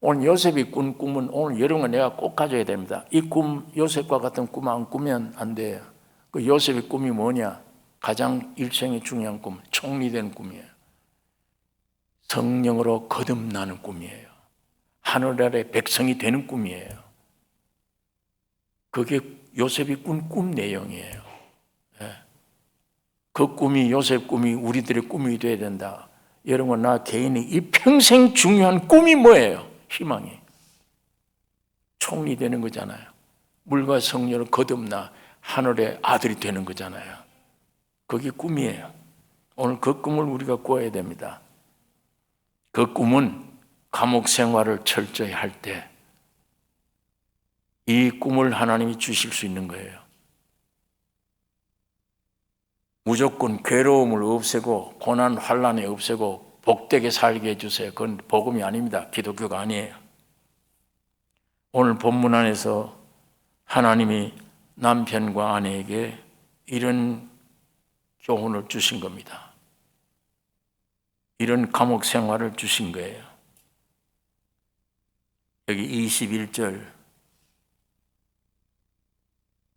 오늘 요셉이 꾼 꿈은 오늘 여러분과 내가 꼭 가져야 됩니다. 이 꿈, 요셉과 같은 꿈 안 꾸면 안 돼요. 그 요셉의 꿈이 뭐냐? 가장 일생의 중요한 꿈, 총리 되는 꿈이에요. 성령으로 거듭나는 꿈이에요. 하늘 아래 백성이 되는 꿈이에요. 그게 요셉이 꾼 꿈 내용이에요. 그 꿈이, 요셉 꿈이 우리들의 꿈이 돼야 된다. 여러분, 나 개인이 이 평생 중요한 꿈이 뭐예요? 희망이. 총리 되는 거잖아요. 물과 성령을 거듭나 하늘의 아들이 되는 거잖아요. 그게 꿈이에요. 오늘 그 꿈을 우리가 꿔야 됩니다. 그 꿈은 감옥 생활을 철저히 할 때 이 꿈을 하나님이 주실 수 있는 거예요. 무조건 괴로움을 없애고 고난 환난에 없애고 복되게 살게 해주세요. 그건 복음이 아닙니다. 기독교가 아니에요. 오늘 본문 안에서 하나님이 남편과 아내에게 이런 교훈을 주신 겁니다. 이런 감옥 생활을 주신 거예요. 여기 21절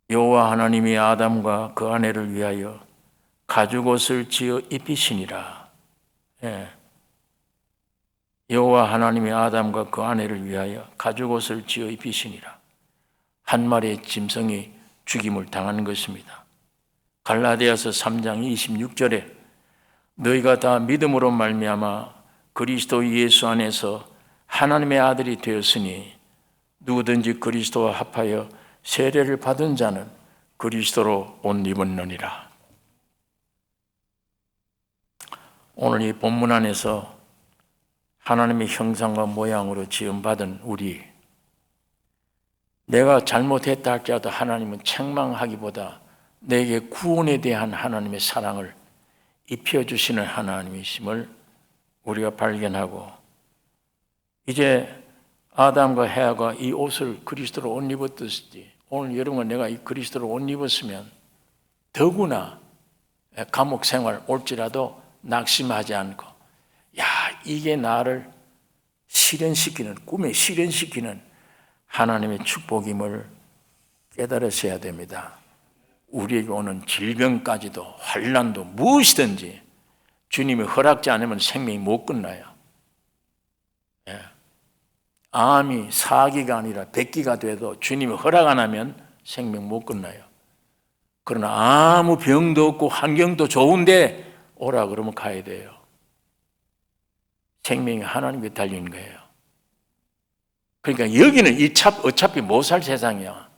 여호와 하나님이 아담과 그 아내를 위하여 가죽옷을 지어 입히시니라. 여호와 하나님이 아담과 그 아내를 위하여 가죽옷을 지어 입히시니라. 한 마리의 짐승이 죽임을 당하는 것입니다. 갈라디아서 3장 26절에 너희가 다 믿음으로 말미암아 그리스도 예수 안에서 하나님의 아들이 되었으니 누구든지 그리스도와 합하여 세례를 받은 자는 그리스도로 옷 입었느니라. 오늘 이 본문 안에서 하나님의 형상과 모양으로 지음받은 우리, 내가 잘못했다 할지라도 하나님은 책망하기보다 내게 구원에 대한 하나님의 사랑을 입혀주시는 하나님이심을 우리가 발견하고, 이제 아담과 헤아가 이 옷을 그리스도로 옷 입었듯이 오늘 여러분과 내가 이 그리스도로 옷 입었으면 더구나 감옥 생활 올지라도 낙심하지 않고, 야, 이게 나를 실현시키는, 꿈에 실현시키는 하나님의 축복임을 깨달으셔야 됩니다. 우리에게 오는 질병까지도 환난도 무엇이든지 주님이 허락지 않으면 생명이 못 끝나요. 암이 4기가 아니라 100기가 돼도 주님이 허락 안 하면 생명 못 끝나요. 그러나 아무 병도 없고 환경도 좋은데 오라 그러면 가야 돼요. 생명이 하나님께 달리는 거예요. 그러니까 여기는 어차피 못 살 세상이야.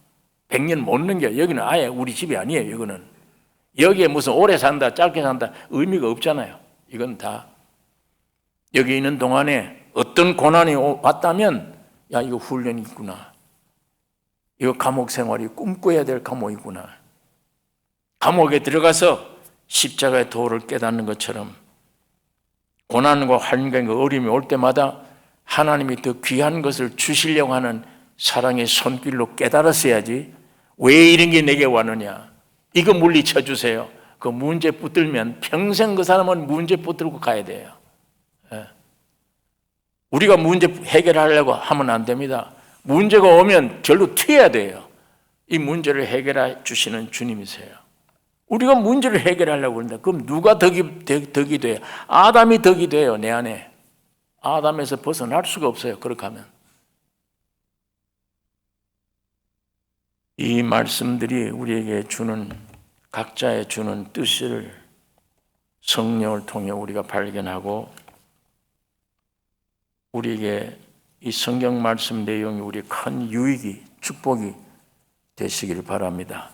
100년 못 넘겨. 여기는 아예 우리 집이 아니에요. 이거는 여기에 무슨 오래 산다 짧게 산다 의미가 없잖아요. 이건 다 여기 있는 동안에 어떤 고난이 왔다면 야, 이거 훈련이 있구나. 이거 감옥 생활이 꿈꿔야 될 감옥이구나. 감옥에 들어가서 십자가의 도를 깨닫는 것처럼 고난과 환경과 어려움이 올 때마다 하나님이 더 귀한 것을 주시려고 하는 사랑의 손길로 깨달았어야지. 왜 이런 게 내게 왔느냐, 이거 물리쳐 주세요. 그 문제 붙들면 평생 그 사람은 문제 붙들고 가야 돼요. 우리가 문제 해결하려고 하면 안 됩니다. 문제가 오면 절로 튀어야 돼요. 이 문제를 해결해 주시는 주님이세요. 우리가 문제를 해결하려고 그런다. 그럼 누가 덕이 돼요? 아담이 덕이 돼요. 내 안에. 아담에서 벗어날 수가 없어요. 그렇게 하면. 이 말씀들이 우리에게 주는, 각자의 주는 뜻을 성령을 통해 우리가 발견하고, 우리에게 이 성경 말씀 내용이 우리의 큰 유익이, 축복이 되시길 바랍니다.